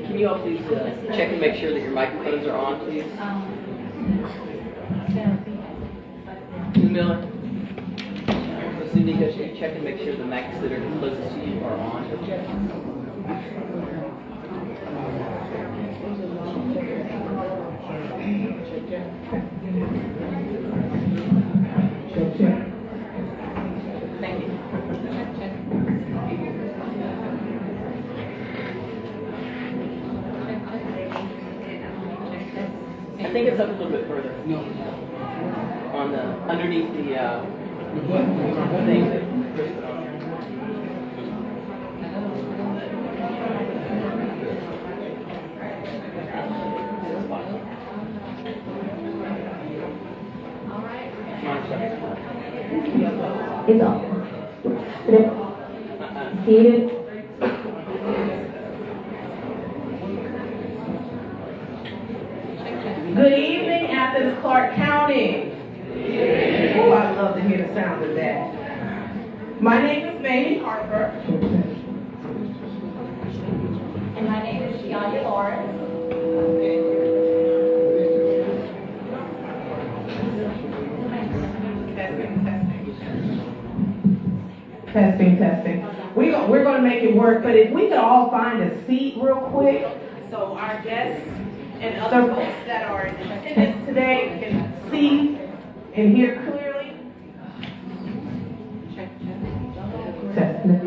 Can you all please check and make sure that your microphones are on, please? Ms. Miller? Ms. Sundika, can you check and make sure the mics that are closest to you are on? Thank you. I think it's up a little bit further. No. On the underneath the thing that Chris put on there. It's on. Seated. Good evening, Athens, Clark County. Oh, I love to hear the sound of that. My name is Mamie Harper. And my name is Tianya Lawrence. Testing. We're going to make it work, but if we could all find a seat real quick so our guests and other folks that are in attendance today can see and hear clearly. Test. Hello.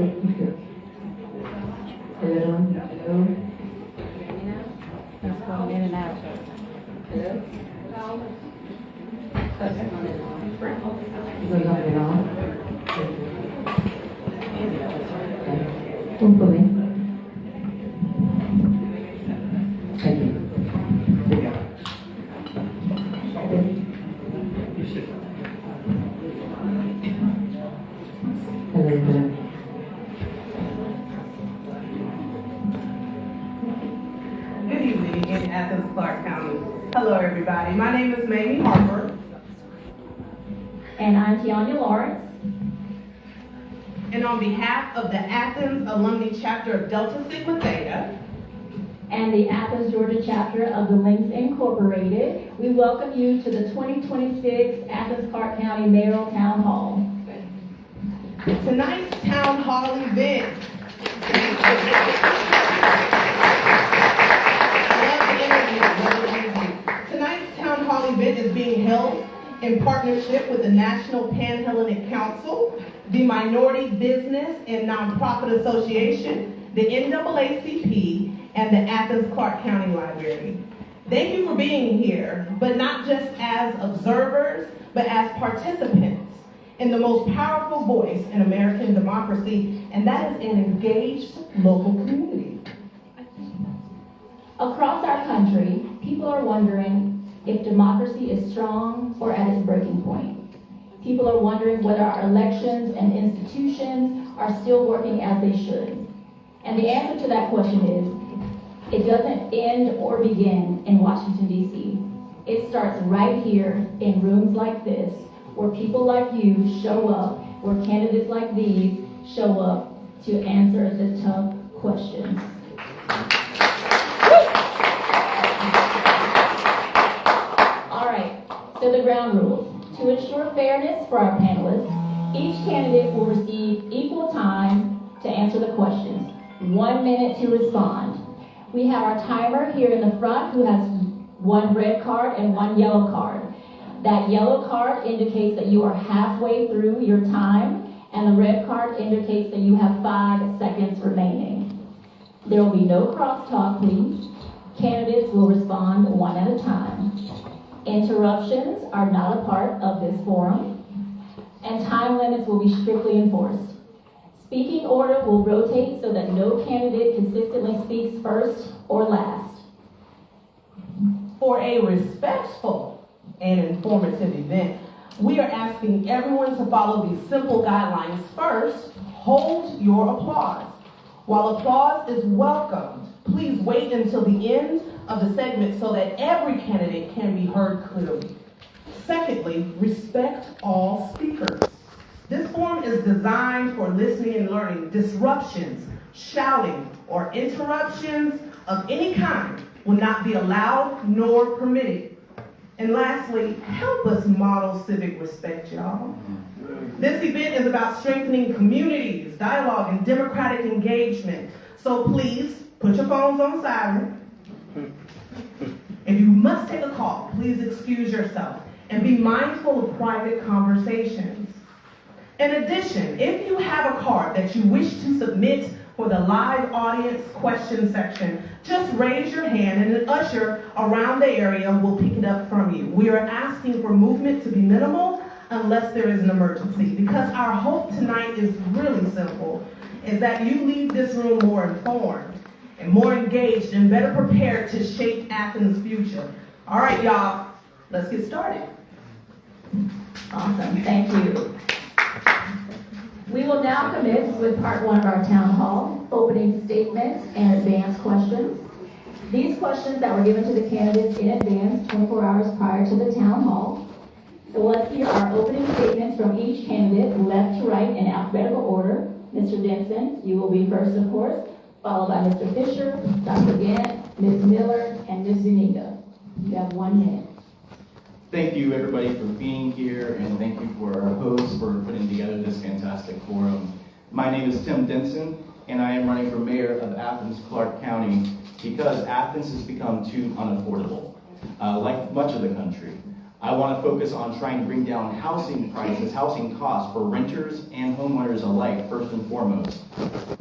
It's going in and out. Hello. Hopefully. Thank you. Good evening in Athens, Clark County. Hello, everybody. My name is Mamie Harper. And I'm Tianya Lawrence. And on behalf of the Athens Alumnae Chapter of Delta Sigma Theta, and the Athens, Georgia chapter of the Links Incorporated, we welcome you to the 2026 Athens Clark County Mayoral Town Hall. Tonight's Town Hall event. Tonight's Town Hall event is being held in partnership with the National Panhellenic Council, the Minority Business and Nonprofit Association, the NAACP, and the Athens Clark County Library. Thank you for being here, but not just as observers, but as participants in the most powerful voice in American democracy, and that is an engaged local community. Across our country, people are wondering if democracy is strong or at its breaking point. People are wondering whether our elections and institutions are still working as they should. And the answer to that question is, it doesn't end or begin in Washington, D.C. It starts right here in rooms like this, where people like you show up, where candidates like these show up to answer the tough questions. All right, so the ground rules. To ensure fairness for our panelists, each candidate will receive equal time to answer the questions. 1 minute to respond. We have our timer here in the front who has 1 red card and 1 yellow card. That yellow card indicates that you are halfway through your time, and the red card indicates that you have 5 seconds remaining. There will be no crosstalk, please. Candidates will respond 1 at a time. Interruptions are not a part of this forum, and time limits will be strictly enforced. Speaking order will rotate so that no candidate consistently speaks first or last. For a respectful and informative event, we are asking everyone to follow these simple guidelines. First, hold your applause. While applause is welcomed, Please wait until the end of the segment so that every candidate can be heard clearly. Secondly, respect all speakers. This forum is designed for listening and learning. Disruptions, shouting, or interruptions of any kind will not be allowed nor permitted. And lastly, help us model civic respect, y'all. This event is about strengthening communities, dialogue, and democratic engagement. So please, put your phones on silent. If you must take a call, please excuse yourself and be mindful of private conversations. In addition, if you have a card that you wish to submit for the live audience question section, just raise your hand and an usher around the area will pick it up from you. We are asking for movement to be minimal unless there is an emergency, because our hope tonight is really simple, is that you leave this room more informed and more engaged and better prepared to shape Athens' future. All right, y'all, let's get started. Awesome, thank you. We will now commence with part one of our town hall, opening statements and advanced questions. These questions that were given to the candidates in advance 24 hours prior to the town hall. So let's hear our opening statements from each candidate, left to right in alphabetical order. Mr. Denson, you will be first, of course, followed by Mr. Fisher, Dr. Gant, Ms. Miller, and Ms. Zuniga. You have 1 minute. Thank you, everybody, for being here, and thank you for our hosts for putting together this fantastic forum. My name is Tim Denson, and I am running for mayor of Athens, Clark County, because Athens has become too unaffordable, like much of the country. I want to focus on trying to bring down housing prices, housing costs for renters and homeowners alike, first and foremost.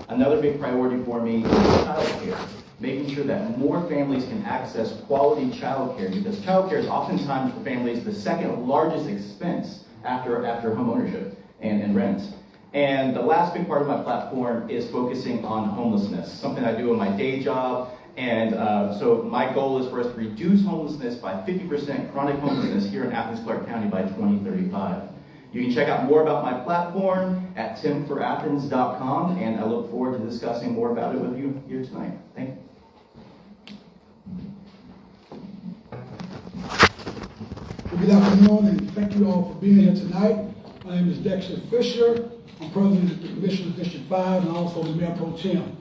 Another big priority for me is childcare, making sure that more families can access quality childcare, because childcare is oftentimes for families the second largest expense after home ownership and rent. And the last big part of my platform is focusing on homelessness, something I do in my day job. And so my goal is for us to reduce homelessness by 50%, chronic homelessness here in Athens, Clark County by 2035. You can check out more about my platform at timforathens.com, and I look forward to discussing more about it with you here tonight. Thank you. Good afternoon, and thank you all for being here tonight. My name is Dexter Fisher. I'm president of the Commission of District 5 and also the Mayor Pro Tem.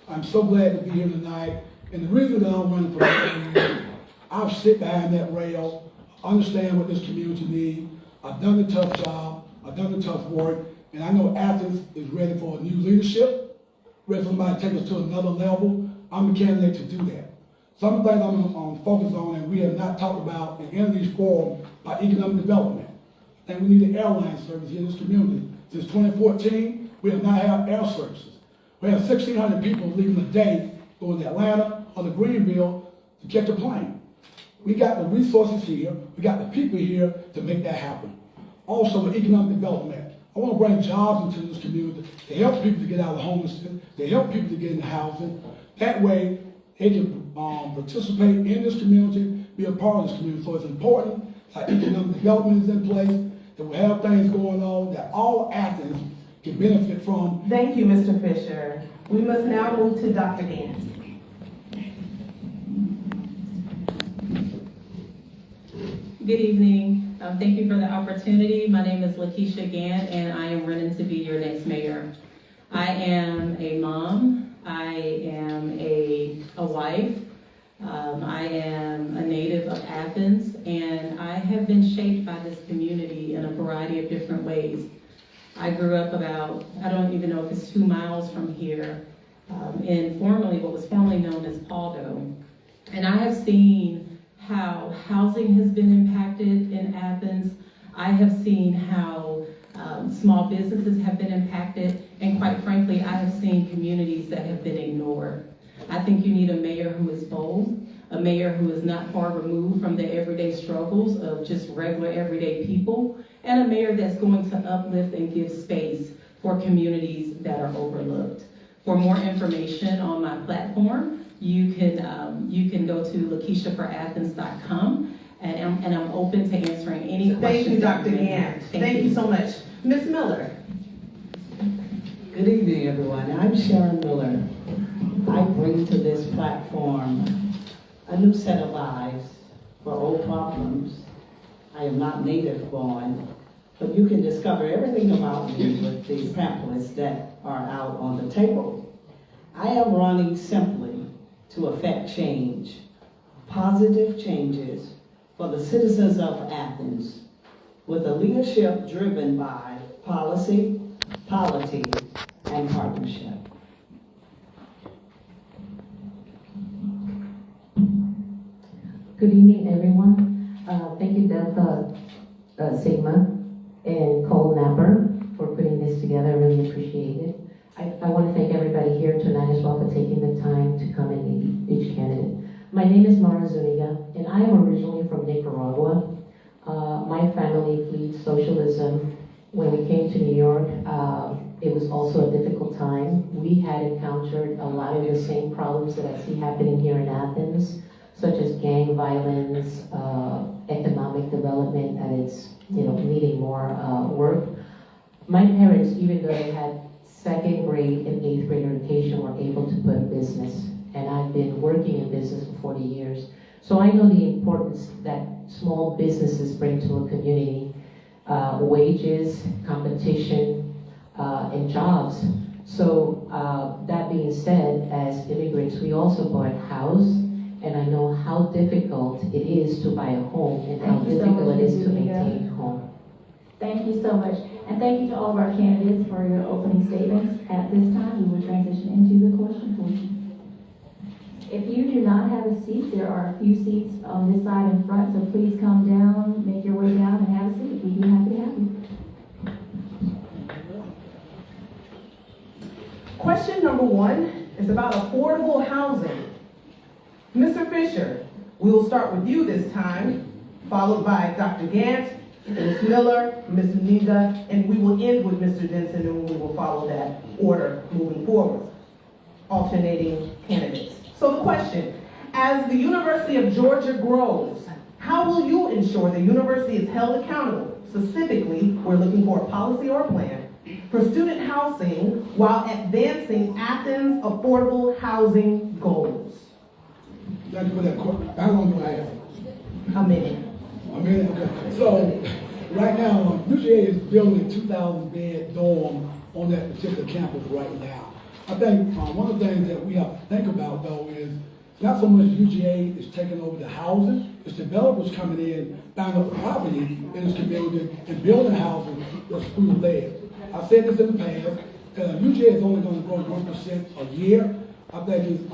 I'm so glad to be here tonight. And the reason that I'm running for mayor is I've sit behind that rail, understand what this community needs. I've done the tough job, I've done the tough work, and I know Athens is ready for a new leadership, ready for somebody to take us to another level. I'm the candidate to do that. Some things I'm focused on and we have not talked about in any of these forums about economic development. I think we need an airline service here in this community. Since 2014, we have not had air services. We have 1,600 people leaving a day going to Atlanta or to Greenville to catch a plane. We got the resources here, we got the people here to make that happen. Also with economic development, I want to bring jobs into this community to help people to get out of homelessness, to help people to get into housing. That way, they can participate in this community, be a part of this community. So it's important that economic development is in place, that we have things going on, that all Athens can benefit from. Thank you, Mr. Fisher. We must now move to Dr. Gant. Good evening. Thank you for the opportunity. My name is Lakeisha Gant, and I am running to be your next mayor. I am a mom. I am a wife. I am a native of Athens, and I have been shaped by this community in a variety of different ways. I grew up about, I don't even know if it's 2 miles from here, in what was formerly known as Paldo. And I have seen how housing has been impacted in Athens. I have seen how small businesses have been impacted, and quite frankly, I have seen communities that have been ignored. I think you need a mayor who is bold, a mayor who is not far removed from the everyday struggles of just regular everyday people, and a mayor that's going to uplift and give space for communities that are overlooked. For more information on my platform, you can go to lakeishaforathens.com, and I'm open to answering any questions. Thank you, Dr. Gant. Thank you so much. Ms. Miller. Good evening, everyone. I'm Sharon Miller. I bring to this platform a new set of eyes for old problems. I am not native born, but you can discover everything about me with the pamphlets that are out on the table. I am running simply to effect change, positive changes for the citizens of Athens, with a leadership driven by policy, polity, and partnership. Good evening, everyone. Thank you, Delta Sigma and Cole Napper for putting this together. I really appreciate it. I want to thank everybody here tonight as well for taking the time to come and meet each candidate. My name is Mara Zuniga, and I am originally from Nicaragua. My family fled socialism. When we came to New York, it was also a difficult time. We had encountered a lot of the same problems that I see happening here in Athens, such as gang violence, economic development, and it's needing more work. My parents, even though they had second grade and 8th grade education, were able to put a business, and I've been working in business for 40 years. So I know the importance that small businesses bring to a community, wages, competition, and jobs. So that being said, as immigrants, we also bought a house, and I know how difficult it is to buy a home and how difficult it is to maintain a home. Thank you so much. And thank you to all of our candidates for your opening statements. At this time, we will transition into the question portion. If you do not have a seat, there are a few seats on this side in front, so please come down, make your way down, and have a seat. We'd be happy to have you. Question number 1 is about affordable housing. Mr. Fisher, we will start with you this time, followed by Dr. Gant, Ms. Miller, Ms. Zuniga, and we will end with Mr. Denson, and we will follow that order moving forward, alternating candidates. So the question, as the University of Georgia grows, how will you ensure the university is held accountable? Specifically, we're looking for a policy or a plan for student housing while advancing Athens' affordable housing goals. Thank you for that question. How long do I have? A minute. A minute? Okay. So, right now, UGA is building a 2,000-bed dorm on that particular campus right now. I think one of the things that we have to think about, though, is not so much UGA is taking over the housing, it's developers coming in, buying up the property in this community and building housing that's school-led. I said this in the past, UGA is only going to grow 1% a year. I think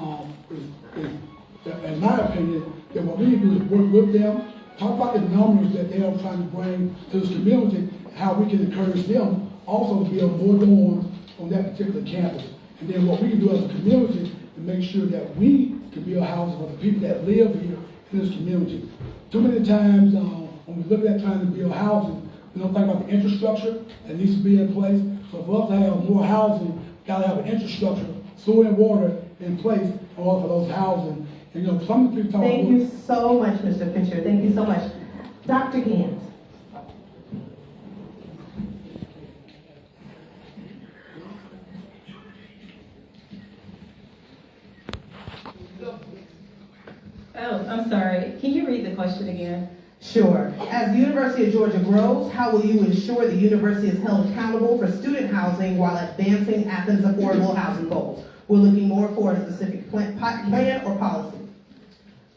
in my opinion, that what we need to do is work with them, talk about the numbers that they are trying to bring to this community, how we can encourage them also to build more dorms on that particular campus. And then what we can do as a community to make sure that we can build houses for the people that live here in this community. Too many times when we look at trying to build housing, we don't think about the infrastructure that needs to be in place. So for us to have more housing, we got to have an infrastructure, sewer and water in place in order for those housing. And some of the people talk Thank you so much, Mr. Fisher. Thank you so much. Dr. Gant. Oh, I'm sorry. Can you read the question again? Sure. As the University of Georgia grows, how will you ensure the university is held accountable for student housing while advancing Athens' affordable housing goals? We're looking more for a specific plan or policy.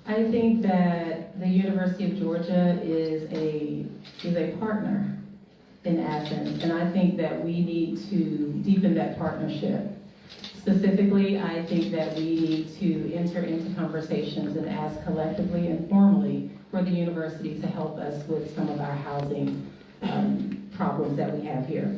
I think that the University of Georgia is a partner in Athens, and I think that we need to deepen that partnership. Specifically, I think that we need to enter into conversations and ask collectively and formally for the university to help us with some of our housing problems that we have here.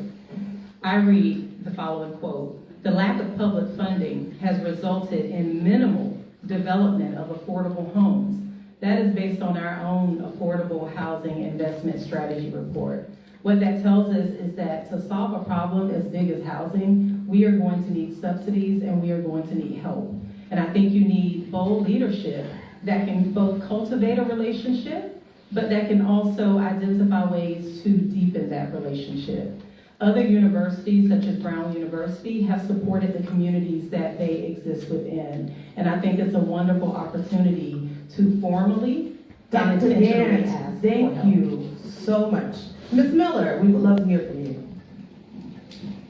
I read the following quote: "The lack of public funding has resulted in minimal development of affordable homes." That is based on our own affordable housing investment strategy report. What that tells us is that to solve a problem as big as housing, we are going to need subsidies and we are going to need help. And I think you need bold leadership that can both cultivate a relationship, but that can also identify ways to deepen that relationship. Other universities, such as Brown University, have supported the communities that they exist within. And I think it's a wonderful opportunity to formally and Dr. intentionally Gant, ask for thank help. you so much. Ms. Miller, we would love to hear from you.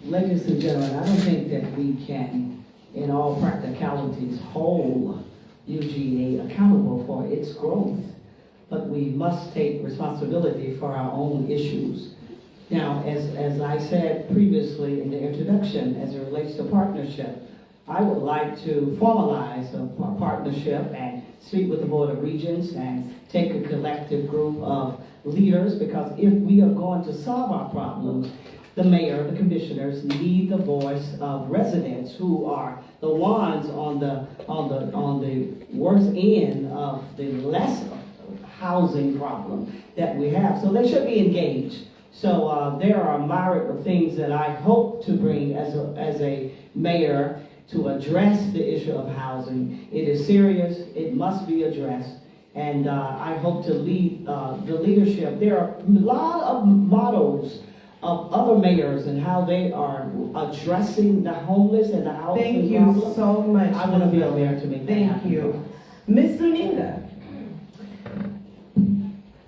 Ladies and gentlemen, I don't think that we can, in all practicalities, hold UGA accountable for its growth, but we must take responsibility for our own issues. Now, as I said previously in the introduction, as it relates to partnership, I would like to formalize a partnership and speak with the Board of Regents and take a collective group of leaders, because if we are going to solve our problems, the mayor, the commissioners need the voice of residents who are the ones on the worst end of the less housing problem that we have. So they should be engaged. So there are a myriad of things that I hope to bring as a mayor to address the issue of housing. It is serious. It must be addressed. And I hope to lead the leadership. There are a lot of models of other mayors and how they are addressing the homeless and the housing Thank you problem. so much. I want to be a mayor to make that Thank happen. you. Ms. Suninga.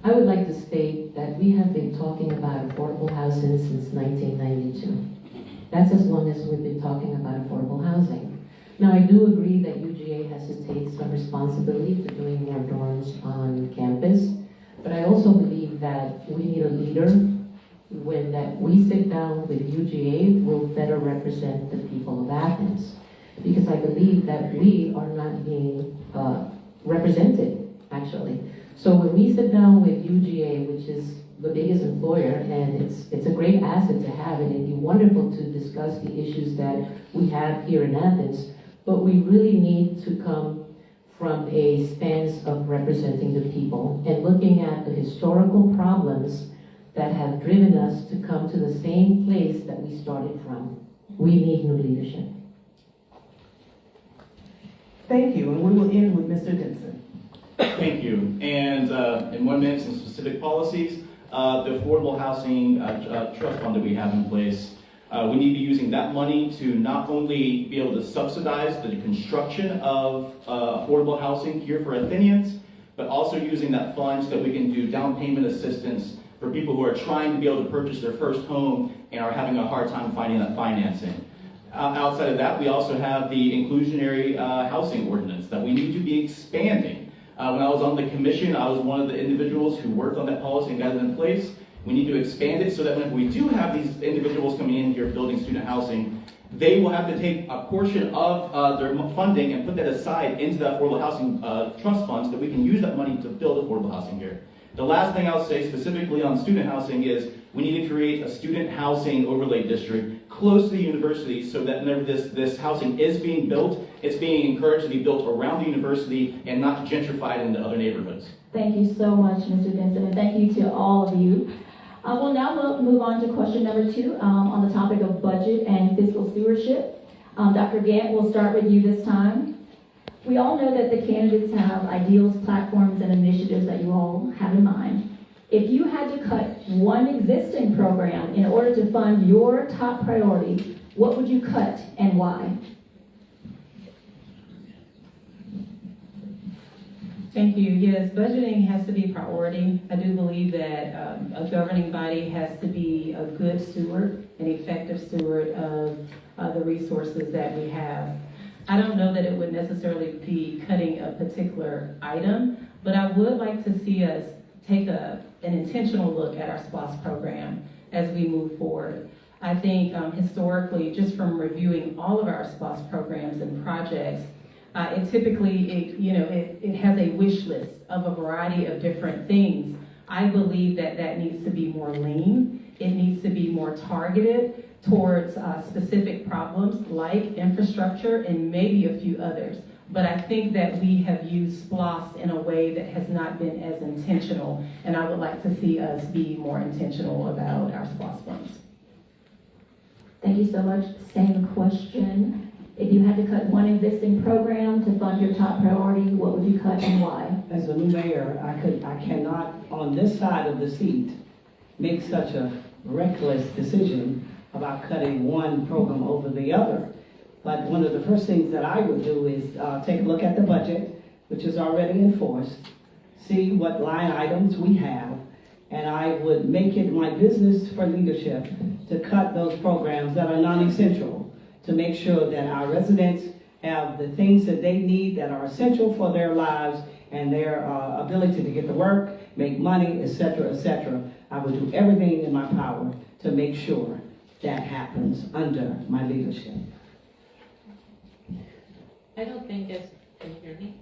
I would like to state that we have been talking about affordable housing since 1992. That's as long as we've been talking about affordable housing. Now, I do agree that UGA has to take some responsibility for doing more dorms on campus, but I also believe that we need a leader when that we sit down with UGA will better represent the people of Athens. Because I believe that we are not being represented, actually. So when we sit down with UGA, which is the biggest employer, and it's a great asset to have, and it'd be wonderful to discuss the issues that we have here in Athens, but we really need to come from a stance of representing the people and looking at the historical problems that have driven us to come to the same place that we started from. We need new leadership. Thank you, and we will end with Mr. Denson. Thank you. And in 1 minute, some specific policies. The affordable housing trust fund that we have in place, we need to be using that money to not only be able to subsidize the construction of affordable housing here for Athenians, but also using that fund so that we can do down payment assistance for people who are trying to be able to purchase their first home and are having a hard time finding that financing. Outside of that, we also have the inclusionary housing ordinance that we need to be expanding. When I was on the commission, I was one of the individuals who worked on that policy and got it in place. We need to expand it so that when we do have these individuals coming in here building student housing, they will have to take a portion of their funding and put that aside into the affordable housing trust fund so that we can use that money to build affordable housing here. The last thing I'll say specifically on student housing is we need to create a student housing overlay district close to the university so that whenever this housing is being built, it's being encouraged to be built around the university and not gentrified into other neighborhoods. Thank you so much, Mr. Denson, and thank you to all of you. We'll now move on to question number 2 on the topic of budget and fiscal stewardship. Dr. Gant, we'll start with you this time. We all know that the candidates have ideals, platforms, and initiatives that you all have in mind. If you had to cut one existing program in order to fund your top priority, what would you cut and why? Thank you. Yes, budgeting has to be a priority. I do believe that a governing body has to be a good steward, an effective steward of the resources that we have. I don't know that it would necessarily be cutting a particular item, but I would like to see us take an intentional look at our SPLOST program as we move forward. I think historically, just from reviewing all of our SPLOST programs and projects, it typically, it has a wish list of a variety of different things. I believe that needs to be more lean. It needs to be more targeted towards specific problems like infrastructure and maybe a few others. But I think that we have used SPLOST in a way that has not been as intentional, and I would like to see us be more intentional about our SPLOST funds. Thank you so much. Same question. If you had to cut one existing program to fund your top priority, what would you cut and why? As a new mayor, I cannot, on this side of the seat, make such a reckless decision about cutting one program over the other. But one of the first things that I would do is take a look at the budget, which is already enforced, see what line items we have, and I would make it my business for leadership to cut those programs that are non-essential, to make sure that our residents have the things that they need that are essential for their lives and their ability to get to work, make money, etc., etc. I would do everything in my power to make sure that happens under my leadership. I don't think that's, can you hear me?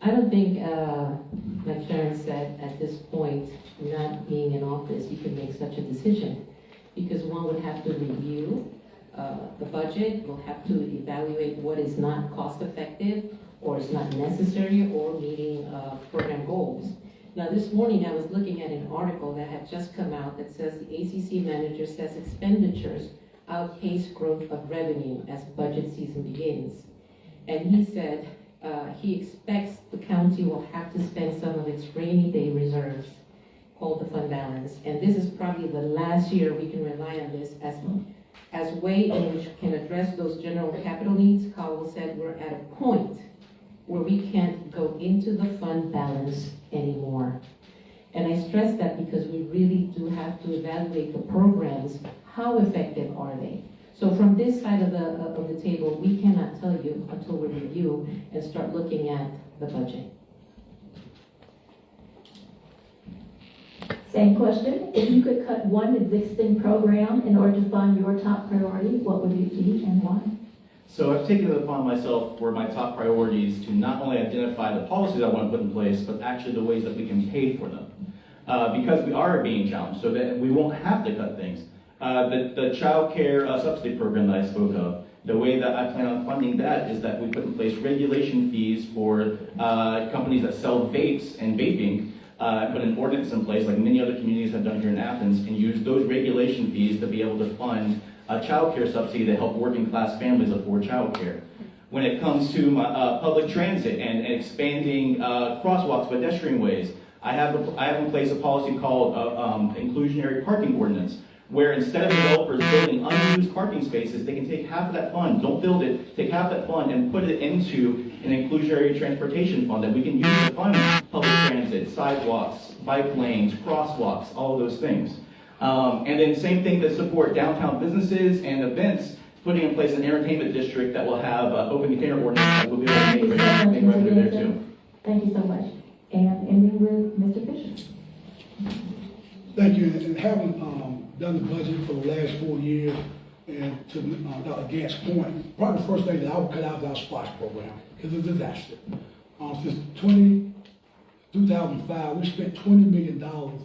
I don't think, like Sharon said, at this point, not being in office, you can make such a decision. Because one would have to review the budget, will have to evaluate what is not cost effective, or is not necessary, or meeting program goals. Now, this morning I was looking at an article that had just come out that says the ACC manager says expenditures outpace growth of revenue as budget season begins. And he said he expects the county will have to spend some of its rainy day reserves, called the fund balance. And this is probably the last year we can rely on this as way in which can address those general capital needs. Cowell said we're at a point where we can't go into the fund balance anymore. And I stress that because we really do have to evaluate the programs. How effective are they? So from this side of the table, we cannot tell you until we review and start looking at the budget. Same question. If you could cut one existing program in order to fund your top priority, what would it be and why? So I've taken it upon myself for my top priorities to not only identify the policies I want to put in place, but actually the ways that we can pay for them. Because we are being challenged, so that we won't have to cut things. The child care subsidy program that I spoke of, the way that I plan on funding that is that we put in place regulation fees for companies that sell vapes and vaping, put an ordinance in place like many other communities have done here in Athens, and use those regulation fees to be able to fund a child care subsidy to help working class families afford child care. When it comes to public transit and expanding crosswalks, pedestrian ways, I have in place a policy called inclusionary parking ordinance, where instead of developers building unused parking spaces, they can take half of that fund, don't build it, take half that fund and put it into an inclusionary transportation fund that we can use to fund public transit, sidewalks, bike lanes, crosswalks, all of those things. And then same thing to support downtown businesses and events, putting in place an entertainment district that will have open container ordinance that will be able to make revenue there too. Thank you so much. And ending with Mr. Fisher. Thank you, and having done the budget for the last 4 years, and to Dr. Gant's point, probably the first thing that I would cut out is our SPLOSH program, because it's a disaster. Since 2005, we spent $20 million on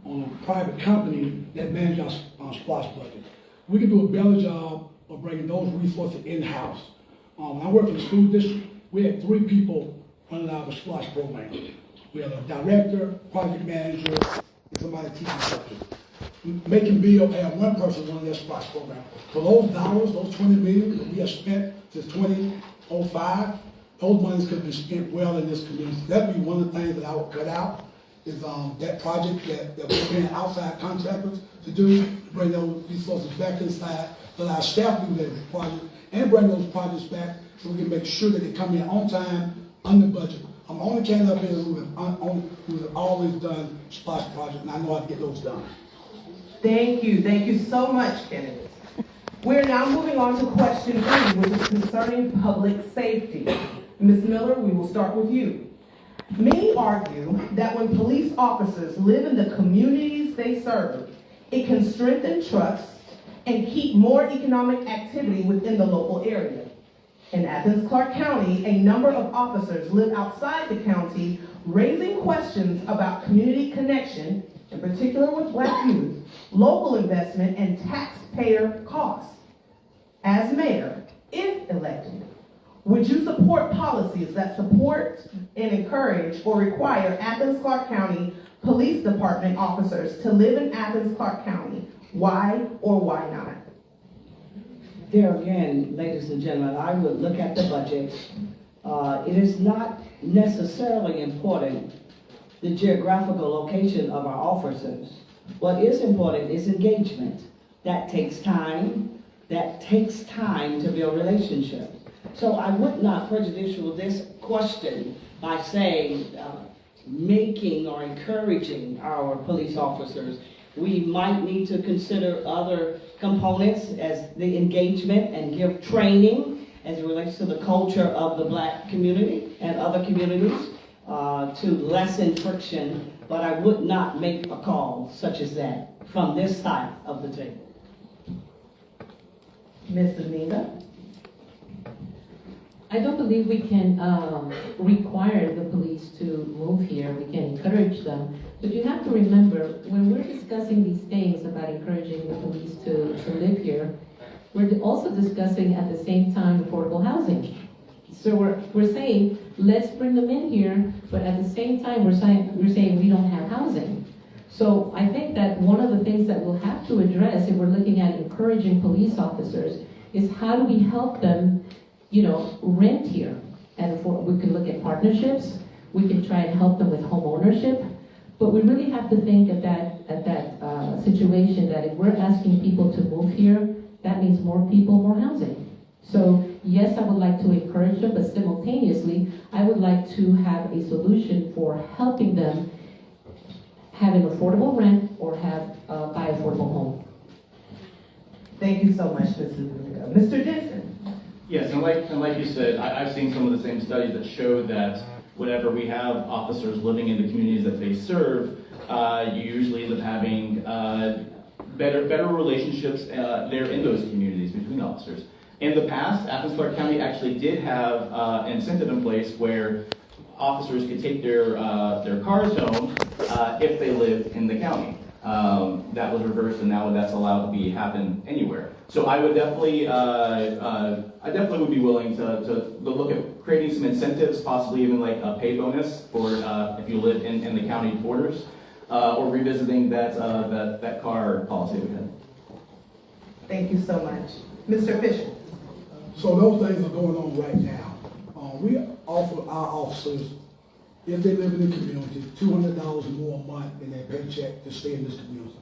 a private company that manages our SPLOSH budget. We can do a better job of bringing those resources in-house. When I worked for the school district, we had 3 people running our SPLOSH program. We had a director, project manager, and somebody teaching subject. Making Bill had 1 person running their SPLOSH program. So those dollars, those $20 million that we have spent since 2005, those monies could have been spent well in this community. That'd be one of the things that I would cut out, is that project that we're paying outside contractors to do, to bring those resources back inside, so that our staff do that project, and bring those projects back so we can make sure that they come in on time, under budget. I'm the only candidate up here who has always done SPLOSH projects, and I know how to get those done. Thank you so much, candidates. We're now moving on to question 3, which is concerning public safety. Ms. Miller, we will start with you. Many argue that when police officers live in the communities they serve, it can strengthen trust and keep more economic activity within the local area. In Athens-Clarke County, a number of officers live outside the county, raising questions about community connection, in particular with Black youth, local investment, and taxpayer costs. As mayor, if elected, would you support policies that support and encourage or require Athens-Clarke County Police Department officers to live in Athens-Clarke County? Why or why not? There again, ladies and gentlemen, I would look at the budget. It is not necessarily important the geographical location of our officers. What is important is engagement. That takes time. That takes time to build relationships. So I would not prejudicial this question by saying making or encouraging our police officers. We might need to consider other components as the engagement and give training as it relates to the culture of the Black community and other communities to lessen friction, but I would not make a call such as that from this side of the table. Ms. Anita? I don't believe we can require the police to move here. We can encourage them. But you have to remember, when we're discussing these things about encouraging the police to live here, we're also discussing at the same time affordable housing. So we're saying, let's bring them in here, but at the same time, we're saying we don't have housing. So I think that one of the things that we'll have to address if we're looking at encouraging police officers is how do we help them, rent here? And we can look at partnerships. We can try and help them with home ownership. But we really have to think at that situation that if we're asking people to move here, that means more people, more housing. So yes, I would like to encourage them, but simultaneously, I would like to have a solution for helping them have an affordable rent or buy affordable home. Thank you so much, Mrs. Anita. Mr. Denson? Yes, and like you said, I've seen some of the same studies that show that whenever we have officers living in the communities that they serve, you usually end up having better relationships there in those communities between officers. In the past, Athens Clarke County actually did have an incentive in place where officers could take their cars home if they lived in the county. That was reversed, and now that's allowed to happen anywhere. So I would definitely, would be willing to look at creating some incentives, possibly even like a pay bonus for if you live in the county borders, or revisiting that car policy we had. Thank you so much. Mr. Fisher? So those things are going on right now. We offer our officers, if they live in the community, $200 more a month in their paycheck to stay in this community.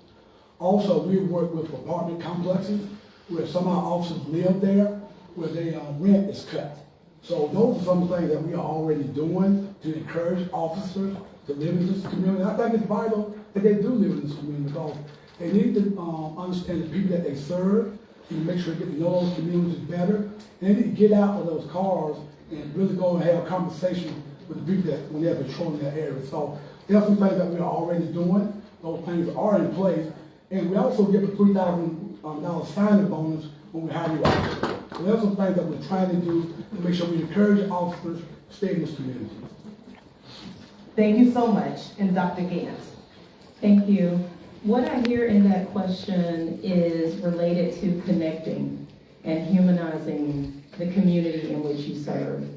Also, we work with apartment complexes where some of our officers live there, where their rent is cut. So those are some things that we are already doing to encourage officers to live in this community. I think it's vital that they do live in this community because they need to understand the people that they serve and make sure they get to know those communities better. And they need to get out of those cars and really go and have a conversation with the people that when they're patrolling that area. So there's some things that we are already doing. Those things are in place. And we also give a $3,000 signing bonus when we hire new officers. So there's some things that we're trying to do to make sure we encourage officers to stay in this community. Thank you so much. And Dr. Gant? Thank you. What I hear in that question is related to connecting and humanizing the community in which you serve.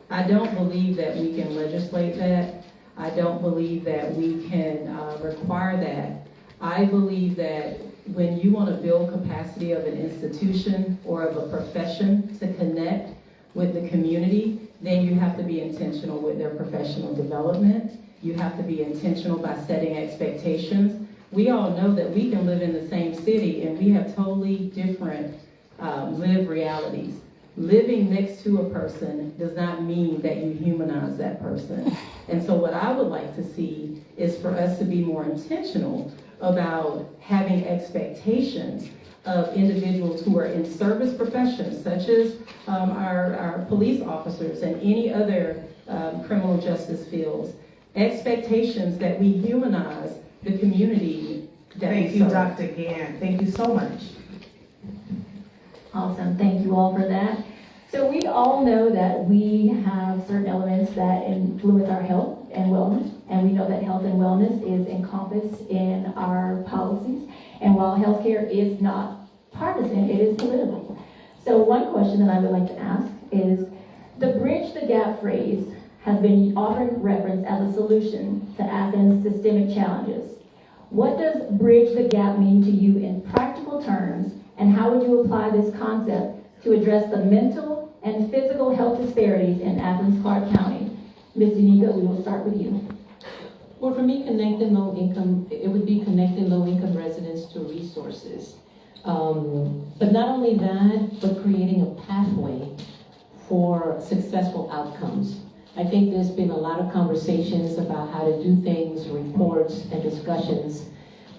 I don't believe that we can legislate that. I don't believe that we can require that. I believe that when you want to build capacity of an institution or of a profession to connect with the community, then you have to be intentional with their professional development. You have to be intentional by setting expectations. We all know that we can live in the same city and we have totally different lived realities. Living next to a person does not mean that you humanize that person. And so what I would like to see is for us to be more intentional about having expectations of individuals who are in service professions, such as our police officers and any other criminal justice fields. Expectations that we humanize the community that we serve. Thank you, Dr. Gant. Thank you so much. Awesome, thank you all for that. So we all know that we have certain elements that influence our health and wellness, and we know that health and wellness is encompassed in our policies. And while healthcare is not partisan, it is political. So one question that I would like to ask is, the bridge the gap phrase has been often referenced as a solution to Athens' systemic challenges. What does bridge the gap mean to you in practical terms, and how would you apply this concept to address the mental and physical health disparities in Athens Clarke County? Ms. Unica, we will start with you. Well, for me, connecting low income, it would be connecting low income residents to resources. But not only that, but creating a pathway for successful outcomes. I think there's been a lot of conversations about how to do things, reports and discussions,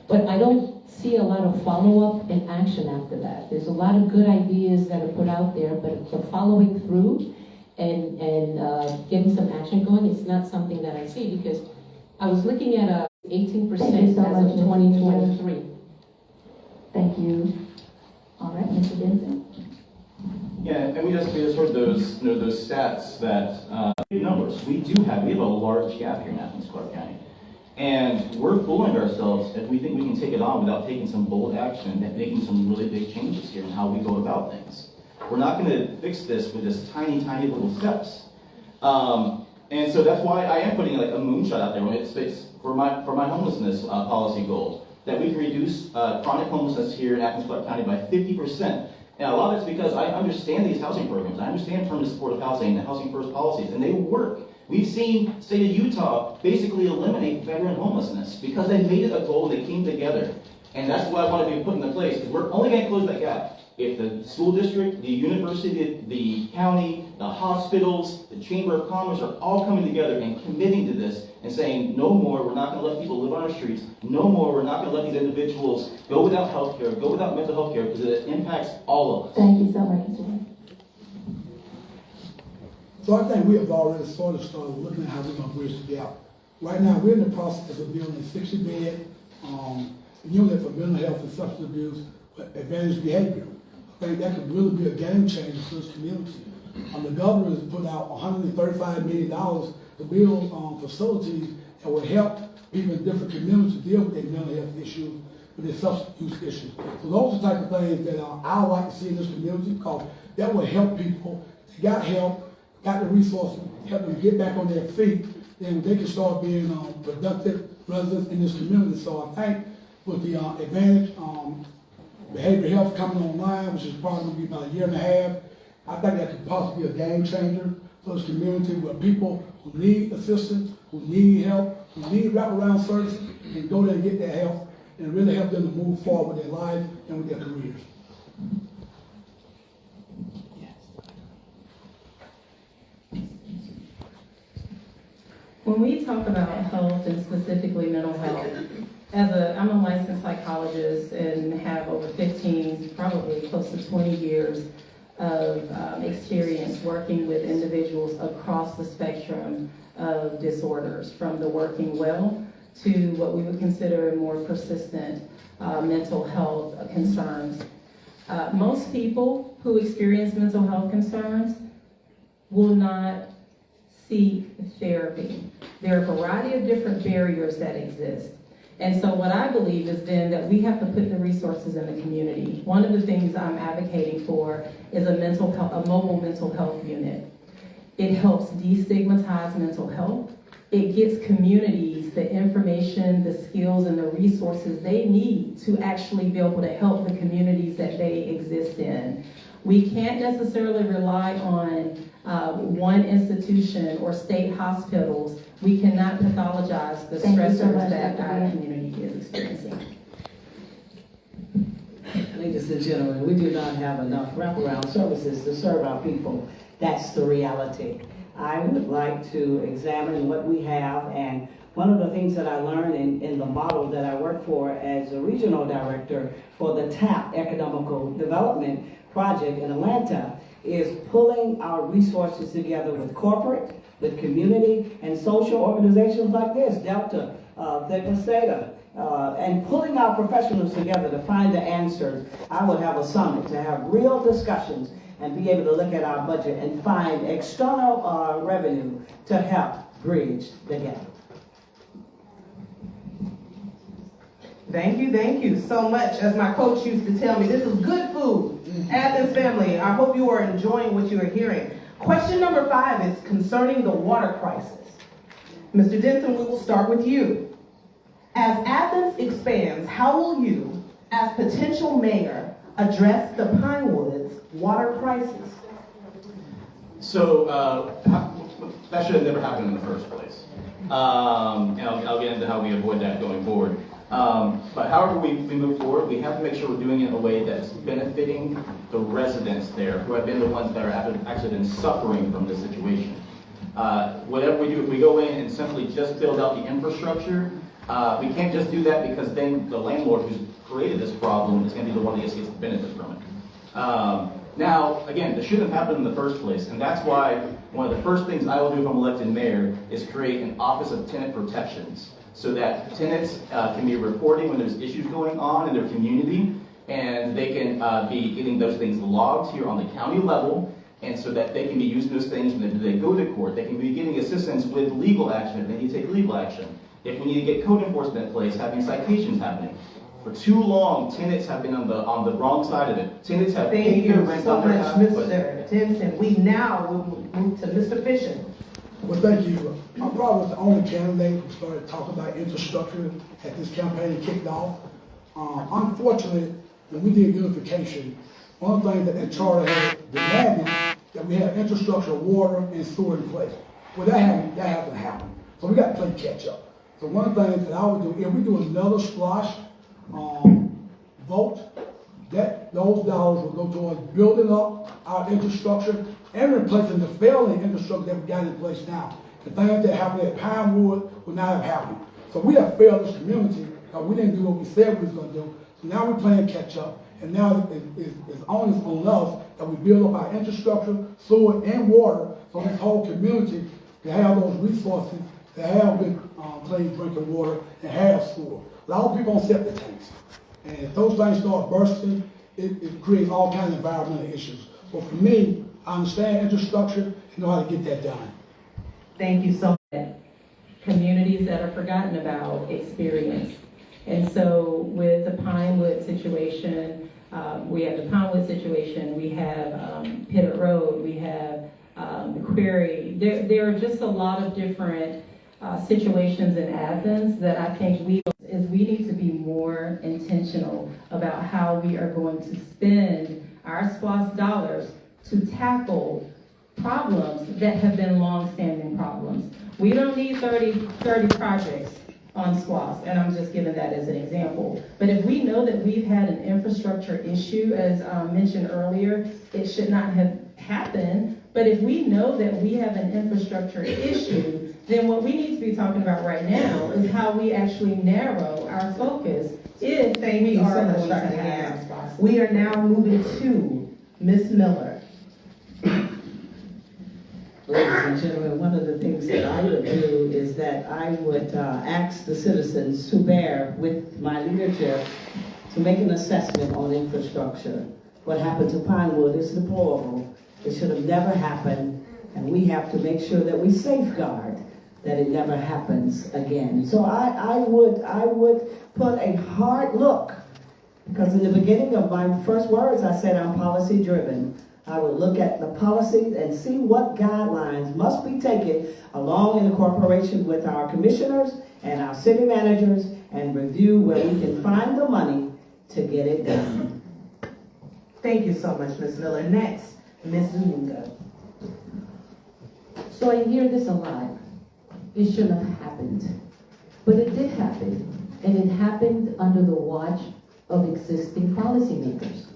but I don't see a lot of follow-up and action after that. There's a lot of good ideas that are put out there, but the following through and getting some action going, it's not something that I see, because I was looking at 18% as of 2023. Thank you. All right, Mr. Denson. Yeah, and we just heard those, those stats that, numbers. We have a large gap here in Athens, Clark County. And we're fooling ourselves if we think we can take it on without taking some bold action and making some really big changes here in how we go about things. We're not going to fix this with just tiny little steps. And so that's why I am putting like a moonshot out there. It's for my homelessness policy goal, that we can reduce chronic homelessness here in Athens, Clark County by 50%. And a lot of it's because I understand these housing programs. I understand permanent supportive housing and housing first policies, and they work. We've seen state of Utah basically eliminate veteran homelessness because they made it a goal, they came together. And that's what I want to be put into place, because we're only going to close that gap if the school district, the university, the county, the hospitals, the Chamber of Commerce are all coming together and committing to this and saying, no more, we're not going to let people live on our streets. No more, we're not going to let these individuals go without health care, go without mental health care, because it impacts all of us. Thank you so much, Mr. Denson. So I think we have already sort of started looking at how we're going to bridge the gap. Right now, we're in the process of building a 60-bed unit for mental health and substance abuse, but advanced behavior. I think that could really be a game changer for this community. The governor has put out $135 million to build facilities that will help people in different communities deal with their mental health issues, with their substance use issues. So those are the type of things that I would like to see in this community, because that will help people. They got help, got the resources, help them get back on their feet, then they can start being productive residents in this community. So I think with the advantage behavioral health coming online, which is probably going to be about a year and a half, I think that could possibly be a game changer for this community, where people who need assistance, who need help, who need wraparound services, can go there and get that help and really help them to move forward with their life and with their careers. When we talk about health and specifically mental health, I'm a licensed psychologist and have over 15, probably close to 20 years of experience working with individuals across the spectrum of disorders, from the working well to what we would consider more persistent mental health concerns. Most people who experience mental health concerns will not seek therapy. There are a variety of different barriers that exist. And so what I believe is then that we have to put the resources in the community. One of the things I'm advocating for is a mobile mental health unit. It helps destigmatize mental health. It gives communities the information, the skills, and the resources they need to actually be able to help the communities that they exist in. We can't necessarily rely on one institution or state hospitals. We cannot pathologize the stressors that our community is experiencing. Ladies and gentlemen, we do not have enough wraparound services to serve our people. That's the reality. I would like to examine what we have, and one of the things that I learned in the model that I work for as a regional director for the TAP Economical Development Project in Atlanta is pulling our resources together with corporate, with community, and social organizations like this, Delta, Theta, and pulling our professionals together to find the answers. I will have a summit to have real discussions and be able to look at our budget and find external revenue to help bridge the gap. Thank you so much. As my coach used to tell me, this is good food. Athens family, I hope you are enjoying what you are hearing. Question number 5 is concerning the water crisis. Mr. Denson, we will start with you. As Athens expands, how will you, as potential mayor, address the Pinewoods water crisis? So, that should have never happened in the first place. And I'll get into how we avoid that going forward. But however we move forward, we have to make sure we're doing it in a way that's benefiting the residents there, who have been the ones that are actually been suffering from this situation. Whatever we do, if we go in and simply just build out the infrastructure, we can't just do that, because then the landlord who's created this problem is going to be the one that gets the benefit from it. Now, again, this shouldn't have happened in the first place, and that's why one of the first things I will do if I'm elected mayor is create an Office of Tenant Protections, so that tenants can be reporting when there's issues going on in their community, and they can be getting those things logged here on the county level, and so that they can be using those things when they go to court. They can be getting assistance with legal action if they need to take legal action. If we need to get code enforcement in place, having citations happening. For too long, tenants have been on the wrong side of it. Tenants have Thank paid their you rent so on their much, half, but Mr. Denson. We now will move to Mr. Fisher. Well, thank you. I probably was the only candidate who started talking about infrastructure at this campaign kicked off. Unfortunately, when we did unification, one thing that the charter had demanded that we have infrastructure, water, and sewer in place. Well, that hasn't happened. So we got to play catch up. So one of the things that I would do, if we do another splash vote, that those dollars will go towards building up our infrastructure and replacing the failing infrastructure that we got in place now. The things that happened at Pinewood will not have happened. So we have failed this community because we didn't do what we said we was going to do. So now we're playing catch up, and now it's onus on us that we build up our infrastructure, sewer, and water, so this whole community can have those resources to have good clean drinking water and have sewer. A lot of people on septic tanks. And if those things start bursting, it creates all kinds of environmental issues. So for me, I understand infrastructure and know how to get that done. Thank you so much. Communities that are forgotten about experience. And so with the Pinewood situation, we have the Pinewood situation, we have Pitt Road, we have the Quarry. There are just a lot of different situations in Athens that I think we need to be more intentional about how we are going to spend our SPOS dollars to tackle problems that have been long-standing problems. We don't need 30 projects on SPOS, and I'm just giving that as an example. But if we know that we've had an infrastructure issue, as mentioned earlier, it should not have happened. But if we know that we have an infrastructure issue, then what we need to be talking about right now is how we actually narrow our focus if we are going to have SPOS. We are now moving to Ms. Miller. Ladies and gentlemen, one of the things that I would do is that I would ask the citizens to bear with my leadership to make an assessment on infrastructure. What happened to Pinewood is deplorable. It should have never happened, and we have to make sure that we safeguard that it never happens again. So I would put a hard look, because in the beginning of my first words, I said I'm policy driven. I would look at the policies and see what guidelines must be taken along in the cooperation with our commissioners and our city managers, and review where we can find the money to get it done. Thank you so much, Ms. Miller. Next, Ms. Zuniga. So I hear this a lot. It shouldn't have happened. But it did happen. And it happened under the watch of existing policymakers.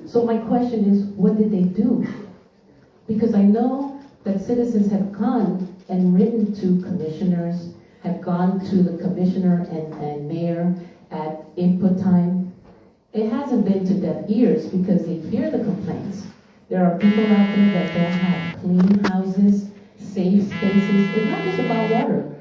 So my question is, what did they do? Because I know that citizens have gone and written to commissioners, have gone to the commissioner and mayor at input time. It hasn't been to deaf ears because they hear the complaints. There are people out there that don't have clean houses, safe spaces. It's not just about water.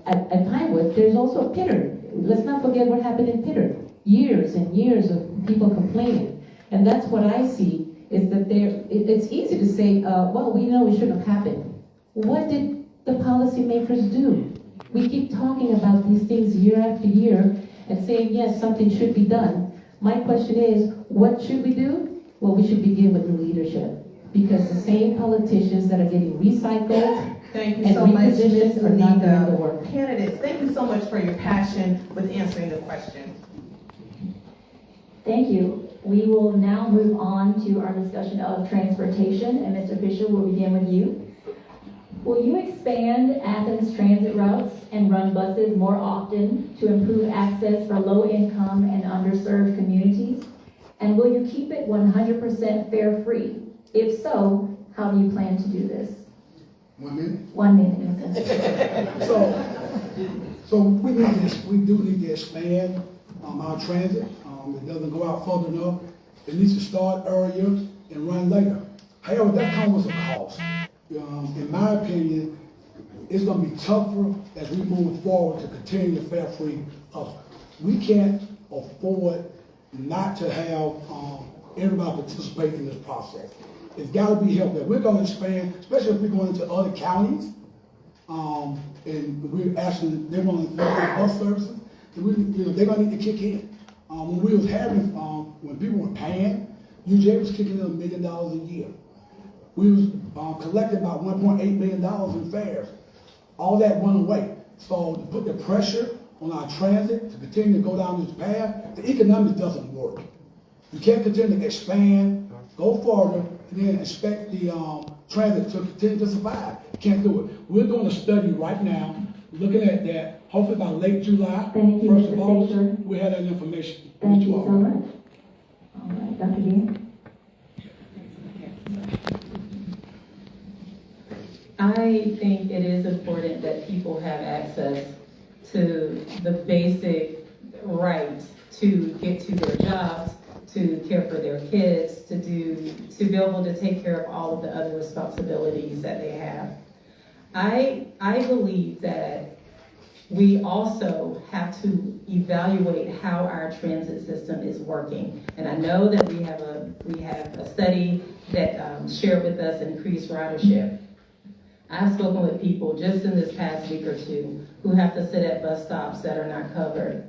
At Pinewood, there's also Pitter. Let's not forget what happened in Pitter. Years and years of people complaining. And that's what I see, is that it's easy to say, well, we know it shouldn't have happened. What did the policymakers do? We keep talking about these things year after year and saying, yes, something should be done. My question is, what should we do? Well, we should begin with new leadership. Because the same politicians that are getting recycled Thank you and so much, Ms. repositioned are not doing the work. Candidates, thank you so much for your passion with answering the question. Thank you. We will now move on to our discussion of transportation, and Mr. Fisher will begin with you. Will you expand Athens transit routes and run buses more often to improve access for low-income and underserved communities? And will you keep it 100% fare-free? If so, how do you plan to do this? 1 minute? 1 minute, yes, sir. So we do need to expand our transit. It doesn't go out further enough. It needs to start earlier and run later. However, that comes with a cost. In my opinion, it's going to be tougher as we move forward to continue the fare-free up. We can't afford not to have everybody participate in this process. It's got to be helped. We're going to expand, especially if we're going into other counties, and we're asking, they want to look at bus services, and they're going to need to kick in. When we was having, when people were paying, UJ was kicking in $1 million a year. We was collecting about $1.8 million in fares. All that went away. So to put the pressure on our transit to continue to go down this path, the economics doesn't work. You can't continue to expand, go further, and then expect the transit to continue to survive. You can't do it. We're doing a study right now, looking at that. Hopefully by late July, Thank you, 1st Mr. of August, Fisher. we have that information. Thank you so much. All right, Dr. Dean? I think it is important that people have access to the basic rights to get to their jobs, to care for their kids, to be able to take care of all of the other responsibilities that they have. I believe that we also have to evaluate how our transit system is working. And I know that we have a study that shared with us increased ridership. I've spoken with people just in this past week or two who have to sit at bus stops that are not covered,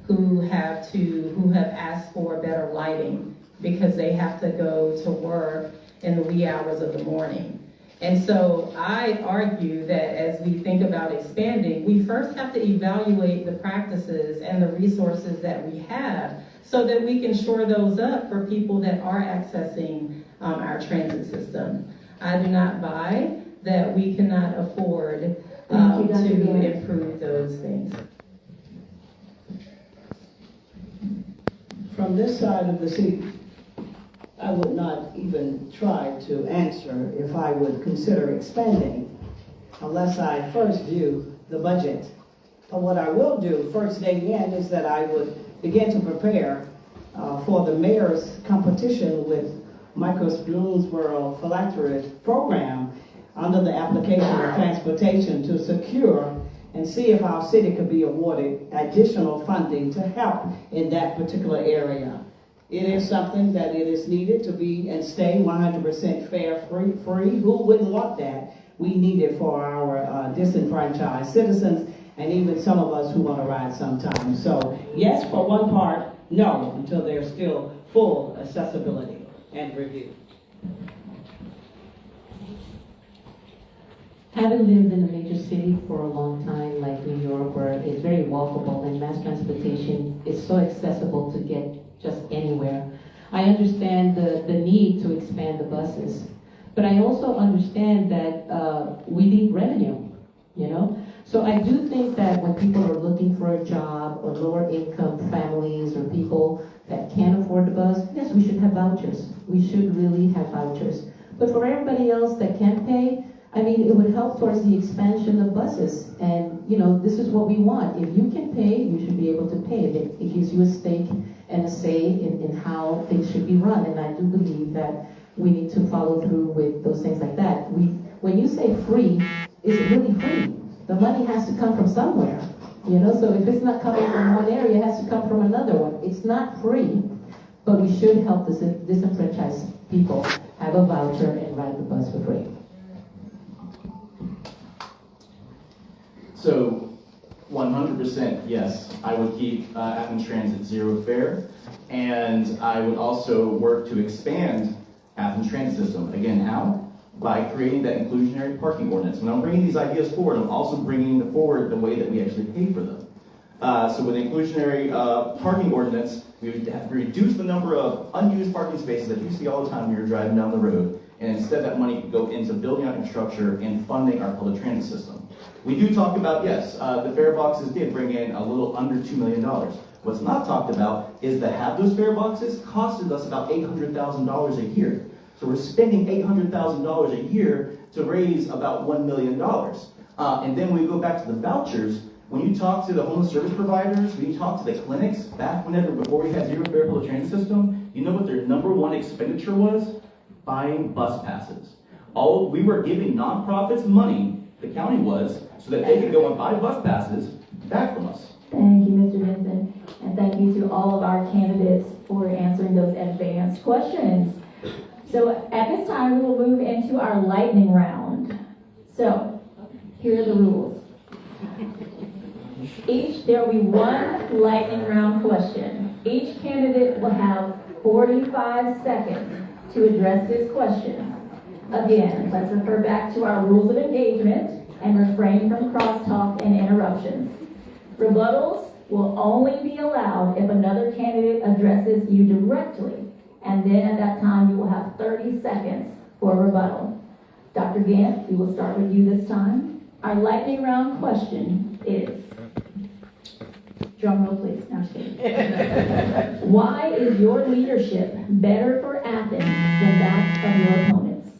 who have asked for better lighting because they have to go to work in the wee hours of the morning. And so I argue that as we think about expanding, we first have to evaluate the practices and the resources that we have so that we can shore those up for people that are accessing our transit system. I do not buy that we cannot afford to improve those things. From this side of the seat, I would not even try to answer if I would consider expanding unless I first view the budget. But what I will do first day in is that I would begin to prepare for the mayor's competition with Michael's Bloomsboro Philanthropist program under the application of transportation to secure and see if our city could be awarded additional funding to help in that particular area. It is something that it is needed to be and stay 100% fare-free. Who wouldn't want that? We need it for our disenfranchised citizens and even some of us who want to ride sometimes. So yes, for one part, no, until there's still full accessibility and review. Having lived in a major city for a long time, like New York, where it's very walkable and mass transportation is so accessible to get just anywhere, I understand the need to expand the buses. But I also understand that we need revenue, you know? So I do think that when people are looking for a job, or lower income families, or people that can't afford the bus, yes, we should have vouchers. We should really have vouchers. But for everybody else that can't pay, I mean, it would help towards the expansion of buses. And, you know, this is what we want. If you can pay, you should be able to pay. It gives you a stake and a say in how things should be run. And I do believe that we need to follow through with those things like that. When you say free, is it really free? The money has to come from somewhere, you know? So if it's not coming from one area, it has to come from another one. It's not free, but we should help the disenfranchised people have a voucher and ride the bus for free. So 100% yes, I would keep Athens Transit zero fare, and I would also work to expand Athens Transit system. Again, how? By creating that inclusionary parking ordinance. When I'm bringing these ideas forward, I'm also bringing forward the way that we actually pay for them. So with the inclusionary parking ordinance, we would have to reduce the number of unused parking spaces that you see all the time when you're driving down the road, and instead that money could go into building out infrastructure and funding our public transit system. We do talk about, yes, the fare boxes did bring in a little under $2 million. What's not talked about is to have those fare boxes costed us about $800,000 a year. So we're spending $800,000 a year to raise about $1 million. And then when we go back to the vouchers, when you talk to the homeless service providers, when you talk to the clinics, before we had zero fare public transit system, you know what their number one expenditure was? Buying bus passes. We were giving nonprofits money, the county was, so that they could go and buy bus passes back from us. Thank you, Mr. Benson, and thank you to all of our candidates for answering those advanced questions. So at this time, we will move into our lightning round. So, here are the rules. There will be one lightning round question. Each candidate will have 45 seconds to address this question. Again, let's refer back to our rules of engagement and refrain from crosstalk and interruptions. Rebuttals will only be allowed if another candidate addresses you directly, and then at that time you will have 30 seconds for a rebuttal. Dr. Gant, we will start with you this time. Our lightning round question is, drum roll please, no, I'm just kidding. Why is your leadership better for Athens than that of your opponents?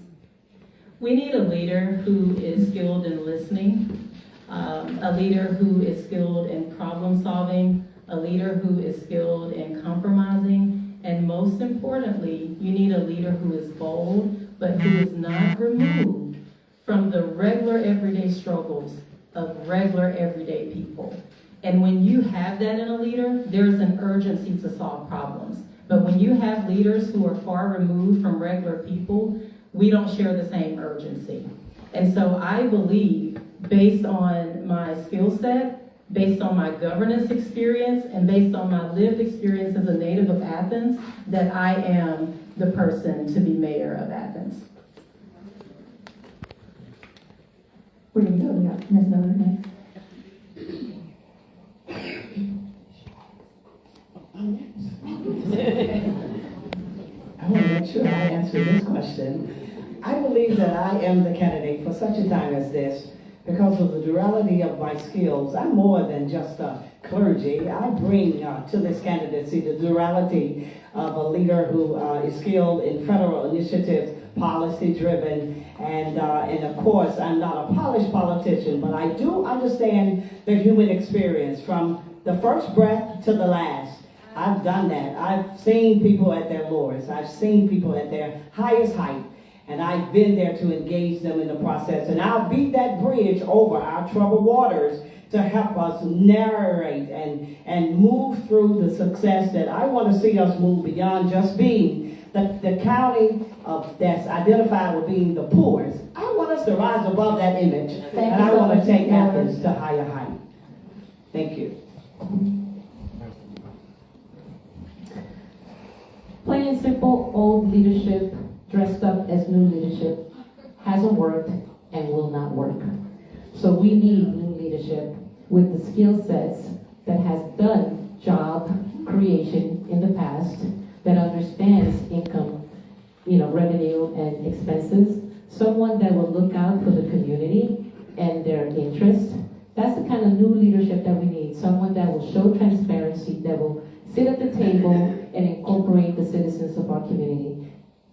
We need a leader who is skilled in listening, a leader who is skilled in problem solving, a leader who is skilled in compromising, and most importantly, you need a leader who is bold, but who is not removed from the regular everyday struggles of regular everyday people. And when you have that in a leader, there's an urgency to solve problems. But when you have leaders who are far removed from regular people, we don't share the same urgency. And so I believe, based on my skill set, based on my governance experience, and based on my lived experience as a native of Athens, that I am the person to be mayor of Athens. We're going to go to Ms. Miller next. I want to make sure I answer this question. I believe that I am the candidate for such a time as this because of the duality of my skills. I'm more than just a clergy. I bring to this candidacy the duality of a leader who is skilled in federal initiatives, policy-driven, and of course, I'm not a polished politician, but I do understand the human experience from the first breath to the last. I've done that. I've seen people at their lowest. I've seen people at their highest height. And I've been there to engage them in the process. And I'll be that bridge over our troubled waters to help us narrate and move through the success that I want to see us move beyond just being the county that's identified with being the poorest. I want us to rise above that image. And I want to take Athens to higher height. Thank you. Plain and simple, old leadership dressed up as new leadership hasn't worked and will not work. So we need new leadership with the skill sets that has done job creation in the past, that understands income, revenue and expenses, someone that will look out for the community and their interest. That's the kind of new leadership that we need, someone that will show transparency, that will sit at the table and incorporate the citizens of our community.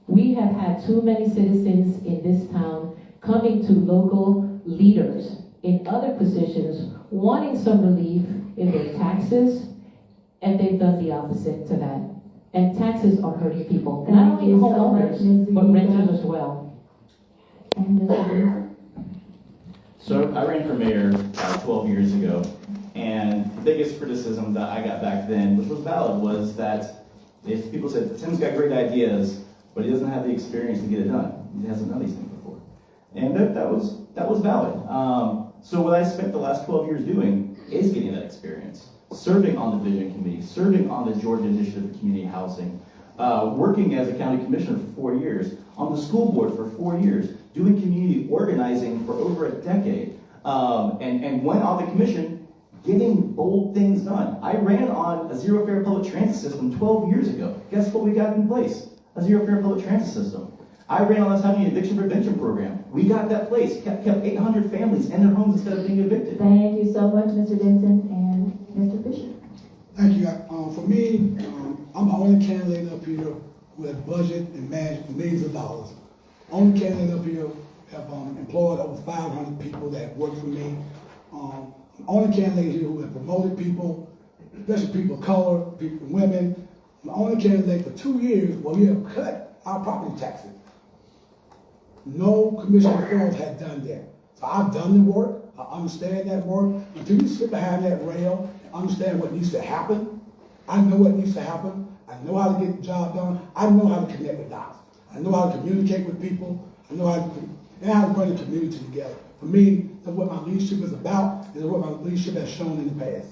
We have had too many citizens in this town coming to local leaders in other positions wanting some relief in their taxes, and they've done the opposite to that. And taxes are hurting people, not only homeowners, but renters as well. So I ran for mayor 12 years ago, and the biggest criticism that I got back then, which was valid, was that if people said, Tim's got great ideas, but he doesn't have the experience to get it done. He hasn't done these things before. And that was valid. So what I spent the last 12 years doing is getting that experience. Serving on the Vision Committee, serving on the Georgia Initiative for Community Housing, working as a county commissioner for 4 years, on the school board for 4 years, doing community organizing for over a decade, and went on the commission getting bold things done. I ran on a zero fare public transit system 12 years ago. Guess what we got in place? A zero fare public transit system. I ran on us having an eviction prevention program. We got that place, kept 800 families in their homes instead of being evicted. Thank you so much, Mr. Denson and Mr. Fisher. Thank you. For me, I'm the only candidate up here who has budget and managed millions of dollars. Only candidate up here have employed over 500 people that work for me. Only candidate here who have promoted people, especially people of color, people, women. I'm the only candidate for 2 years where we have cut our property taxes. No commission before us had done that. So I've done the work. I understand that work. Until you sit behind that rail and understand what needs to happen, I know what needs to happen. I know how to get the job done. I know how to connect the dots. I know how to communicate with people. I know how to bring the community together. For me, that's what my leadership is about. Is what my leadership has shown in the past.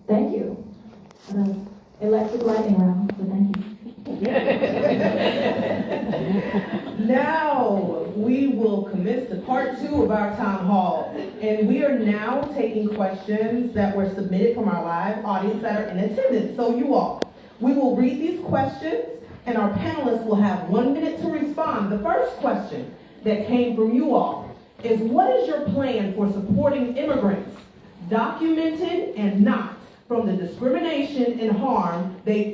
Thank you. Electric lightning round, so thank you. Now, we will commence to part 2 of our town hall. And we are now taking questions that were submitted from our live audience that are in attendance. So you all, we will read these questions and our panelists will have 1 minute to respond. The first question that came from you all is, what is your plan for supporting immigrants, documented and not, from the discrimination and harm they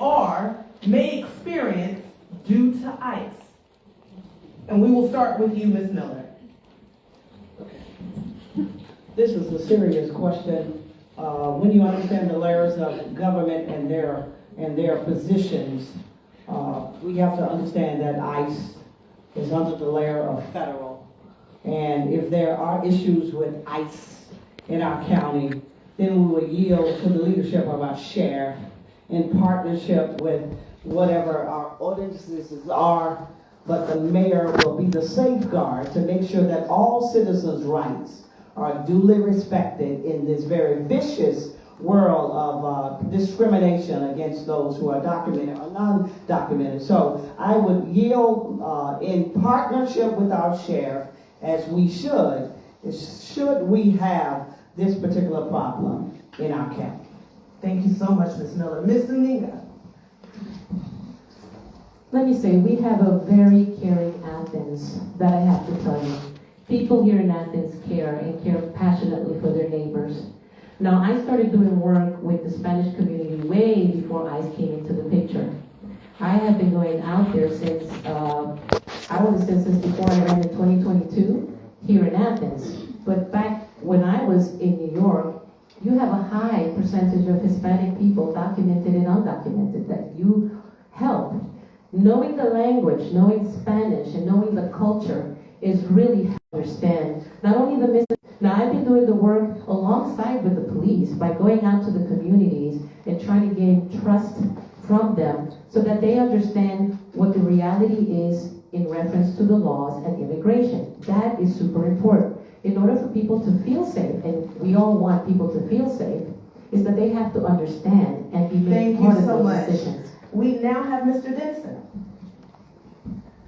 may experience due to ICE? And we will start with you, Ms. Miller. This is a serious question. When you understand the layers of government and their positions, we have to understand that ICE is under the layer of federal. And if there are issues with ICE in our county, then we will yield to the leadership of our sheriff in partnership with whatever our ordinances are, but the mayor will be the safeguard to make sure that all citizens' rights are duly respected in this very vicious world of discrimination against those who are documented or non-documented. So I would yield in partnership with our sheriff, as we should we have this particular problem in our county. Thank you so much, Ms. Miller. Ms. Zuniga. Let me say, we have a very caring Athens that I have to tell you. People here in Athens care and care passionately for their neighbors. Now, I started doing work with the Spanish community way before ICE came into the picture. I have been going out there since, I would have said since before I ran in 2022 here in Athens. But back when I was in New York, you have a high percentage of Hispanic people, documented and undocumented, that you help. Knowing the language, knowing Spanish, and knowing the culture is really how to understand not only the message. Now, I've been doing the work alongside with the police by going out to the communities and trying to gain trust from them so that they understand what the reality is in reference to the laws and immigration. That is super important. In order for people to feel safe, and we all want people to feel safe, is that they have to understand and be made part of those decisions. We now have Mr. Denson.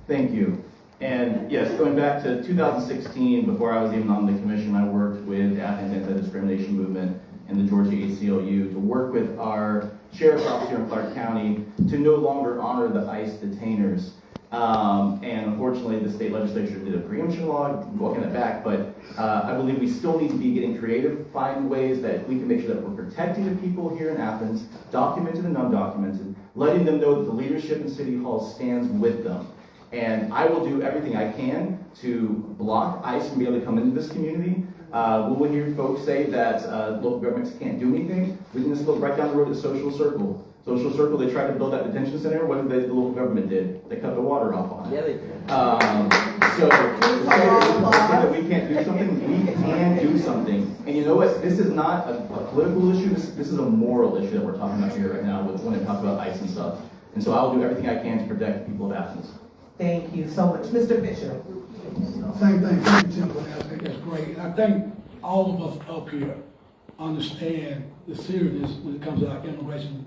Thank you. And yes, going back to 2016, before I was even on the commission, I worked with the Athens Anti-Discrimination Movement and the Georgia ACLU to work with our sheriff's office here in Clark County to no longer honor the ICE detainers. And unfortunately, the state legislature did a preemption law, walking it back, but I believe we still need to be getting creative, find ways that we can make sure that we're protecting the people here in Athens, documented and undocumented, letting them know that the leadership in City Hall stands with them. And I will do everything I can to block ICE from being able to come into this community. We will hear folks say that local governments can't do anything. We can just look right down the road at Social Circle. Social Circle, they tried to build that detention center. What did the local government did? They cut the water off on it. Yeah, they did. So to say that we can't do something, we can do something. And you know what? This is not a political issue. This is a moral issue that we're talking about here right now when it talks about ICE and stuff. And so I'll do everything I can to protect the people of Athens. Thank you so much. Mr. Fisher. Same thing. Thank you, Tim, for that. I think that's great. And I think all of us up here understand the seriousness when it comes to our immigration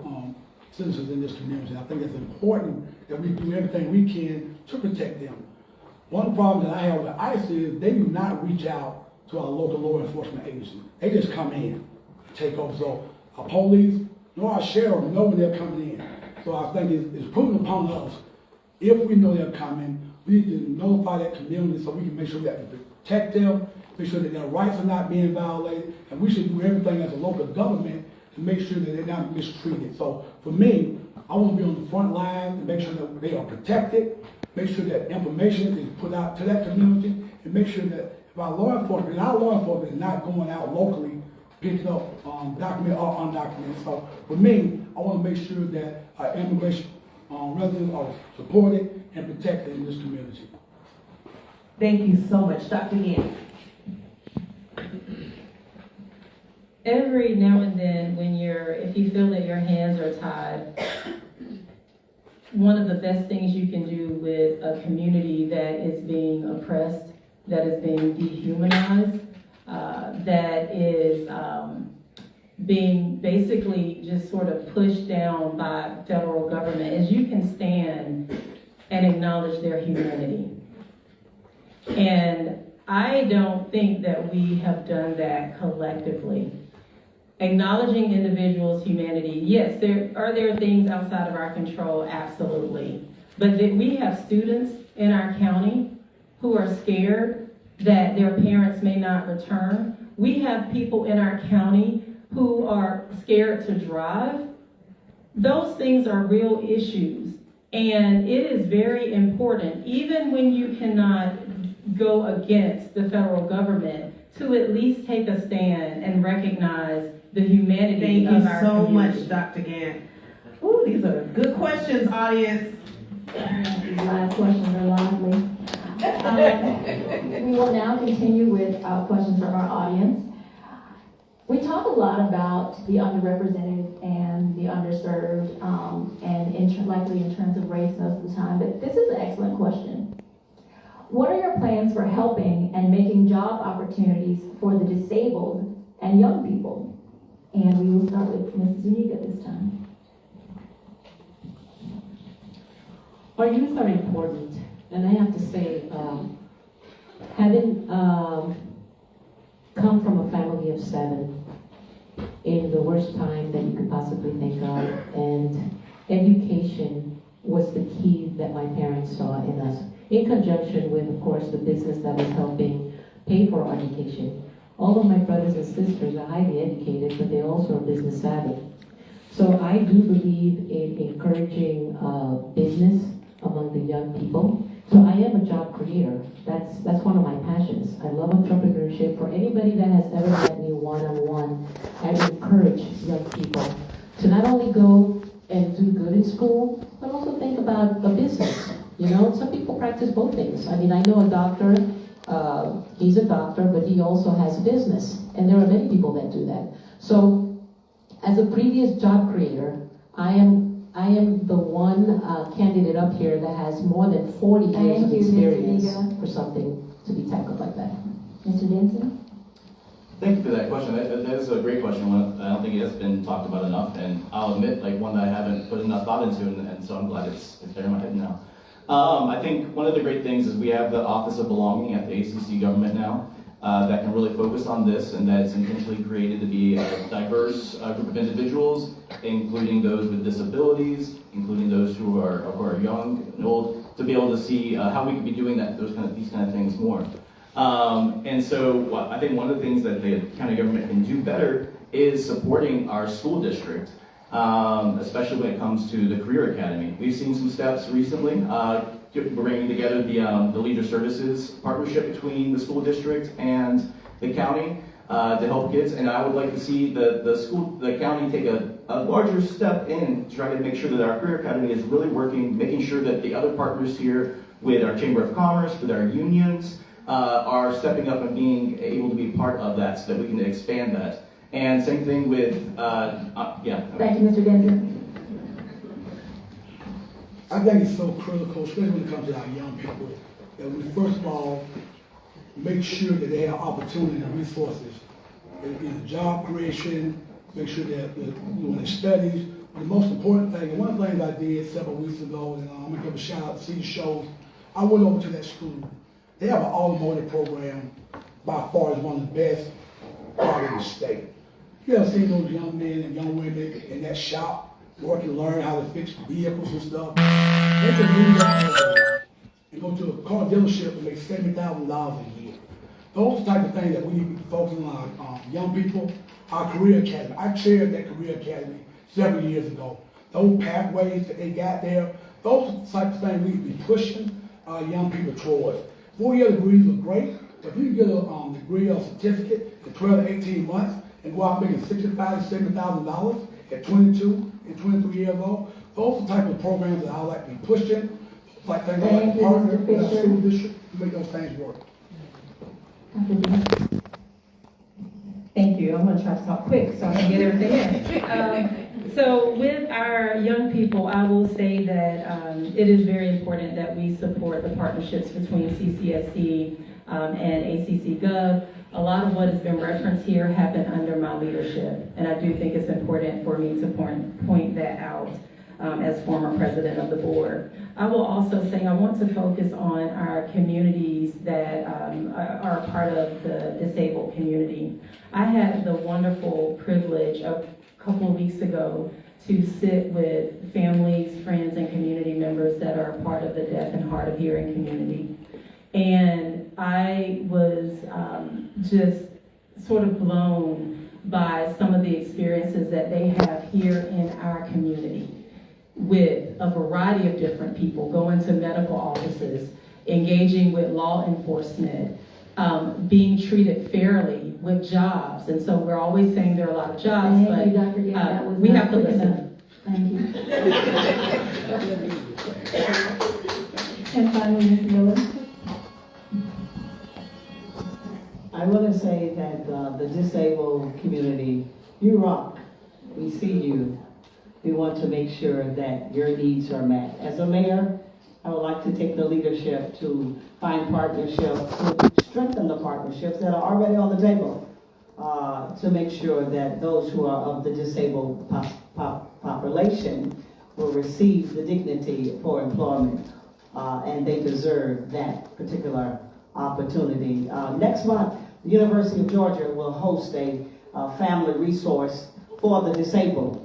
citizens in this community. I think it's important that we do everything we can to protect them. One of the problems that I have with ICE is they do not reach out to our local law enforcement agency. They just come in, take over. So our police, nor our sheriff know when they're coming in. So I think it's prudent upon us if we know they're coming, we need to notify that community so we can make sure that we protect them, make sure that their rights are not being violated, and we should do everything as a local government to make sure that they're not mistreated. So for me, I want to be on the front line to make sure that they are protected, make sure that information is put out to that community, and make sure that if our law enforcement is not going out locally, picking up documented or undocumented. So for me, I want to make sure that our immigration residents are supported and protected in this community. Thank you so much, Dr. Gann. Every now and then, if you feel that your hands are tied, one of the best things you can do with a community that is being oppressed, that is being dehumanized, that is being basically just sort of pushed down by federal government, is you can stand and acknowledge their humanity. And I don't think that we have done that collectively. Acknowledging individuals' humanity, yes, there are things outside of our control, absolutely. But that we have students in our county who are scared that their parents may not return. We have people in our county who are scared to drive. Those things are real issues. And it is very important, even when you cannot go against the federal government, to at least take a stand and recognize the humanity of our community. Thank you so much, Dr. Gann. Ooh, these are good questions, audience. These last questions are lively. We will now continue with questions from our audience. We talk a lot about the underrepresented and the underserved, and likely in terms of race most of the time, but this is an excellent question. What are your plans for helping and making job opportunities for the disabled and young people? And we will start with Mrs. Zuniga this time. Our youth are important, and I have to say, having come from a family of 7 in the worst time that you could possibly think of, and education was the key that my parents saw in us, in conjunction with, of course, the business that was helping pay for our education. All of my brothers and sisters are highly educated, but they also are business savvy. So I do believe in encouraging business among the young people. So I am a job creator. That's one of my passions. I love entrepreneurship. For anybody that has ever met me one-on-one, I encourage young people to not only go and do good in school, but also think about a business. You know, some people practice both things. I mean, I know a doctor, he's a doctor, but he also has a business. And there are many people that do that. So as a previous job creator, I am the one candidate up here that has more than 40 years of experience for something to be tackled like that. Mr. Denson? Thank you for that question. That is a great question. One I don't think it has been talked about enough, and I'll admit, like, one that I haven't put enough thought into, and so I'm glad it's there in my head now. I think one of the great things is we have the Office of Belonging at the ACC government now that can really focus on this, and that's intentionally created to be a diverse group of individuals, including those with disabilities, including those who are young and old, to be able to see how we could be doing these kind of things more. And so I think one of the things that the county government can do better is supporting our school district, especially when it comes to the Career Academy. We've seen some steps recently, bringing together the Leisure Services partnership between the school district and the county to help kids. And I would like to see the county take a larger step in to try to make sure that our Career Academy is really working, making sure that the other partners here with our Chamber of Commerce, with our unions, are stepping up and being able to be part of that so that we can expand that. And same thing with, Thank you, Mr. Denson. I think it's so critical, especially when it comes to our young people, that we first of all make sure that they have opportunity and resources in job creation, make sure that they're doing their studies. But the most important thing, and one of the things I did several weeks ago, and I'm gonna give a shout out to see shows, I went over to that school. They have an automotive program by far is one of the best part of the state. You ever seen those young men and young women in that shop work and learn how to fix vehicles and stuff. They can move up and go to a car dealership and make $70,000 a year. Those are the type of things that we need to be focusing on young people. Our career academy, I chaired that career academy several years ago. Those pathways that they got there, those are the type of things we need to be pushing young people towards. 4-year degrees are great, but if you get a degree or certificate in 12 to 18 months and go out making $65,000 to $70,000 at 22 and 23 years old, those are the type of programs that I like to be pushing. Like things like partner with our school district to make those things work. Thank you. I'm gonna try to talk quick so I can get everything in. So with our young people, I will say that it is very important that we support the partnerships between CCSD and ACC Gov. A lot of what has been referenced here happened under my leadership, and I do think it's important for me to point that out as former president of the board. I will also say I want to focus on our communities that are part of the disabled community. I had the wonderful privilege a couple of weeks ago to sit with families, friends, and community members that are part of the deaf and hard of hearing community. And I was just sort of blown by some of the experiences that they have here in our community with a variety of different people, going to medical offices, engaging with law enforcement, being treated fairly with jobs. And so we're always saying there are a lot of jobs, but we have to listen. Thank you. And finally, Ms. Miller. I want to say that the disabled community, you rock. We see you. We want to make sure that your needs are met. As a mayor, I would like to take the leadership to find partnerships, to strengthen the partnerships that are already on the table, to make sure that those who are of the disabled population will receive the dignity for employment, and they deserve that particular opportunity. Next month, the University of Georgia will host a family resource for the disabled.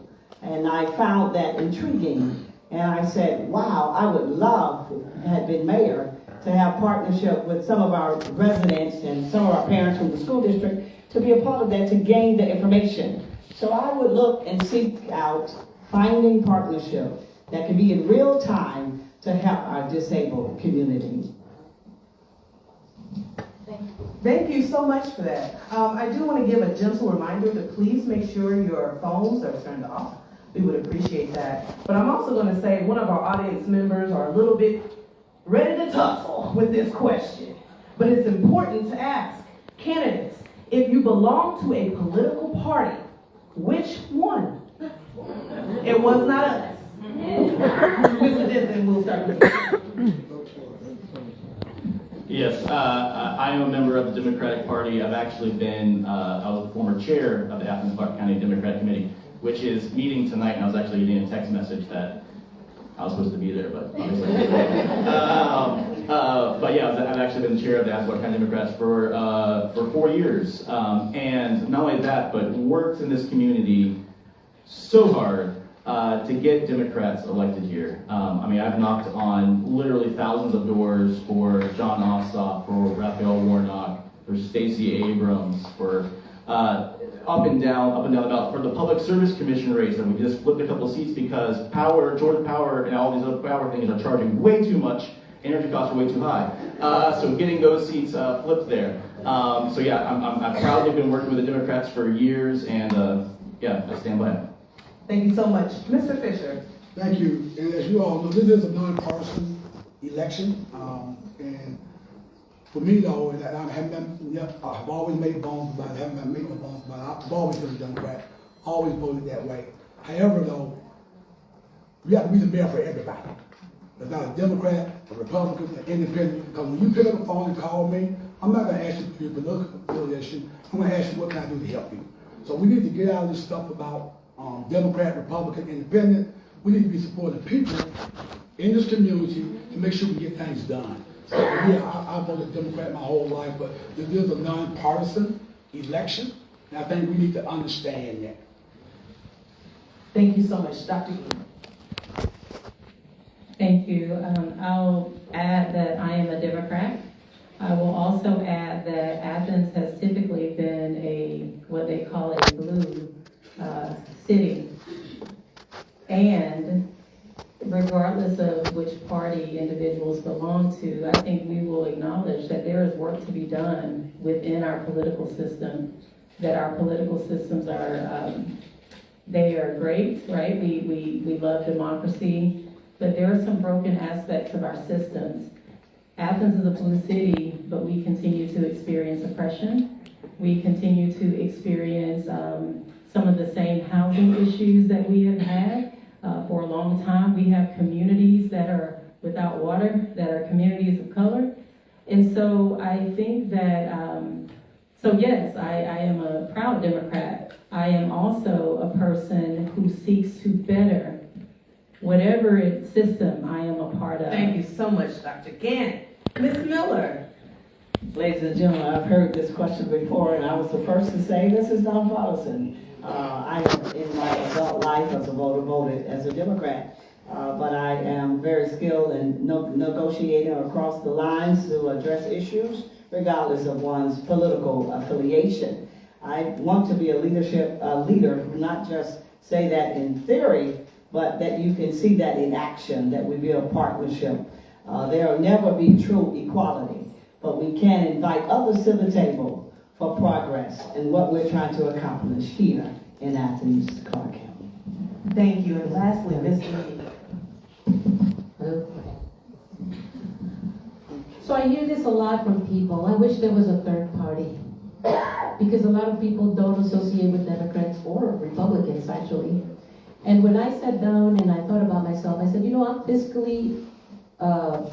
And I found that intriguing. And I said, wow, I would love, if I had been mayor, to have partnership with some of our residents and some of our parents from the school district to be a part of that, to gain the information. So I would look and seek out finding partnership that can be in real time to help our disabled community. Thank you so much for that. I do want to give a gentle reminder to please make sure your phones are turned off. We would appreciate that. But I'm also going to say one of our audience members are a little bit ready to tussle with this question. But it's important to ask candidates, if you belong to a political party, which one? It was not us. Mr. Denson, we'll start with you. Yes, I am a member of the Democratic Party. I've actually been, I was the former chair of the Athens Clark County Democratic Committee, which is meeting tonight, and I was actually getting a text message that I was supposed to be there, but obviously. But yeah, I've actually been chair of the Athens Clark County Democrats for 4 years. And not only that, but worked in this community so hard to get Democrats elected here. I mean, I've knocked on literally thousands of doors for John Ossoff, for Raphael Warnock, for Stacey Abrams, for up and down about for the Public Service Commission race that we just flipped a couple seats because Georgia Power and all these other power things are charging way too much. Energy costs are way too high. So getting those seats flipped there. So yeah, I've proudly been working with the Democrats for years, and yeah, I stand by it. Thank you so much. Mr. Fisher. Thank you. And as you all know, this is a nonpartisan election. And for me, though, that I've always made bones about it. I haven't made no bones about it. I've always been a Democrat. Always voted that way. However, though, you have to be the mayor for everybody. It's not a Democrat, a Republican, an independent. Because when you pick up the phone and call me, I'm not going to ask you for your political affiliation. I'm going to ask you what can I do to help you. So we need to get out of this stuff about Democrat, Republican, independent. We need to be supporting people in this community to make sure we get things done. So yeah, I voted Democrat my whole life, but this is a nonpartisan election, and I think we need to understand that. Thank you so much, Dr. King. Thank you. I'll add that I am a Democrat. I will also add that Athens has typically been what they call a blue city. And regardless of which party individuals belong to, I think we will acknowledge that there is work to be done within our political system, that our political systems are, they are great, right? We love democracy, but there are some broken aspects of our systems. Athens is a blue city, but we continue to experience oppression. We continue to experience some of the same housing issues that we have had for a long time. We have communities that are without water, that are communities of color. And so I think that, so yes, I am a proud Democrat. I am also a person who seeks to better whatever system I am a part of. Thank you so much, Dr. Gant. Ms. Miller. Ladies and gentlemen, I've heard this question before, and I was the first to say this is nonpartisan. I have, in my adult life as a voter, voted as a Democrat, but I am very skilled in negotiating across the lines to address issues, regardless of one's political affiliation. I want to be a leader who not just say that in theory, but that you can see that in action, that we build partnership. There will never be true equality, but we can invite others to the table for progress and what we're trying to accomplish here in Athens, Clark County. Thank you. And lastly, Ms. Lee. So I hear this a lot from people. I wish there was a third party. Because a lot of people don't associate with Democrats or Republicans, actually. And when I sat down and I thought about myself, I said, you know, I'm fiscally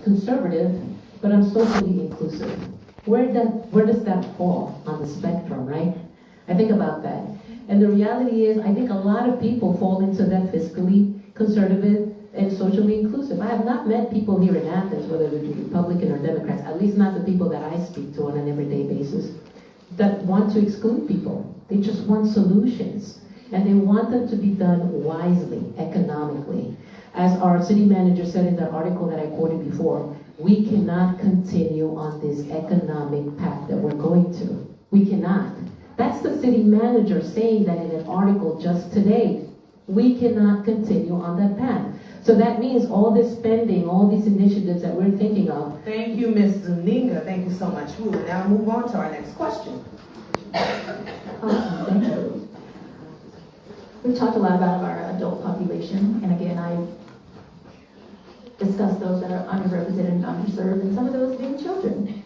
conservative, but I'm socially inclusive. Where does that fall on the spectrum, right? I think about that. And the reality is, I think a lot of people fall into that fiscally conservative and socially inclusive. I have not met people here in Athens, whether they be Republican or Democrats, at least not the people that I speak to on an everyday basis, that want to exclude people. They just want solutions. And they want them to be done wisely, economically. As our city manager said in the article that I quoted before, we cannot continue on this economic path that we're going to. We cannot. That's the city manager saying that in an article just today. We cannot continue on that path. So that means all this spending, all these initiatives that we're thinking of. Thank you, Ms. Zuniga. Thank you so much. We will now move on to our next question. Thank you. We've talked a lot about our adult population, and again, I discussed those that are underrepresented and underserved, and some of those being children.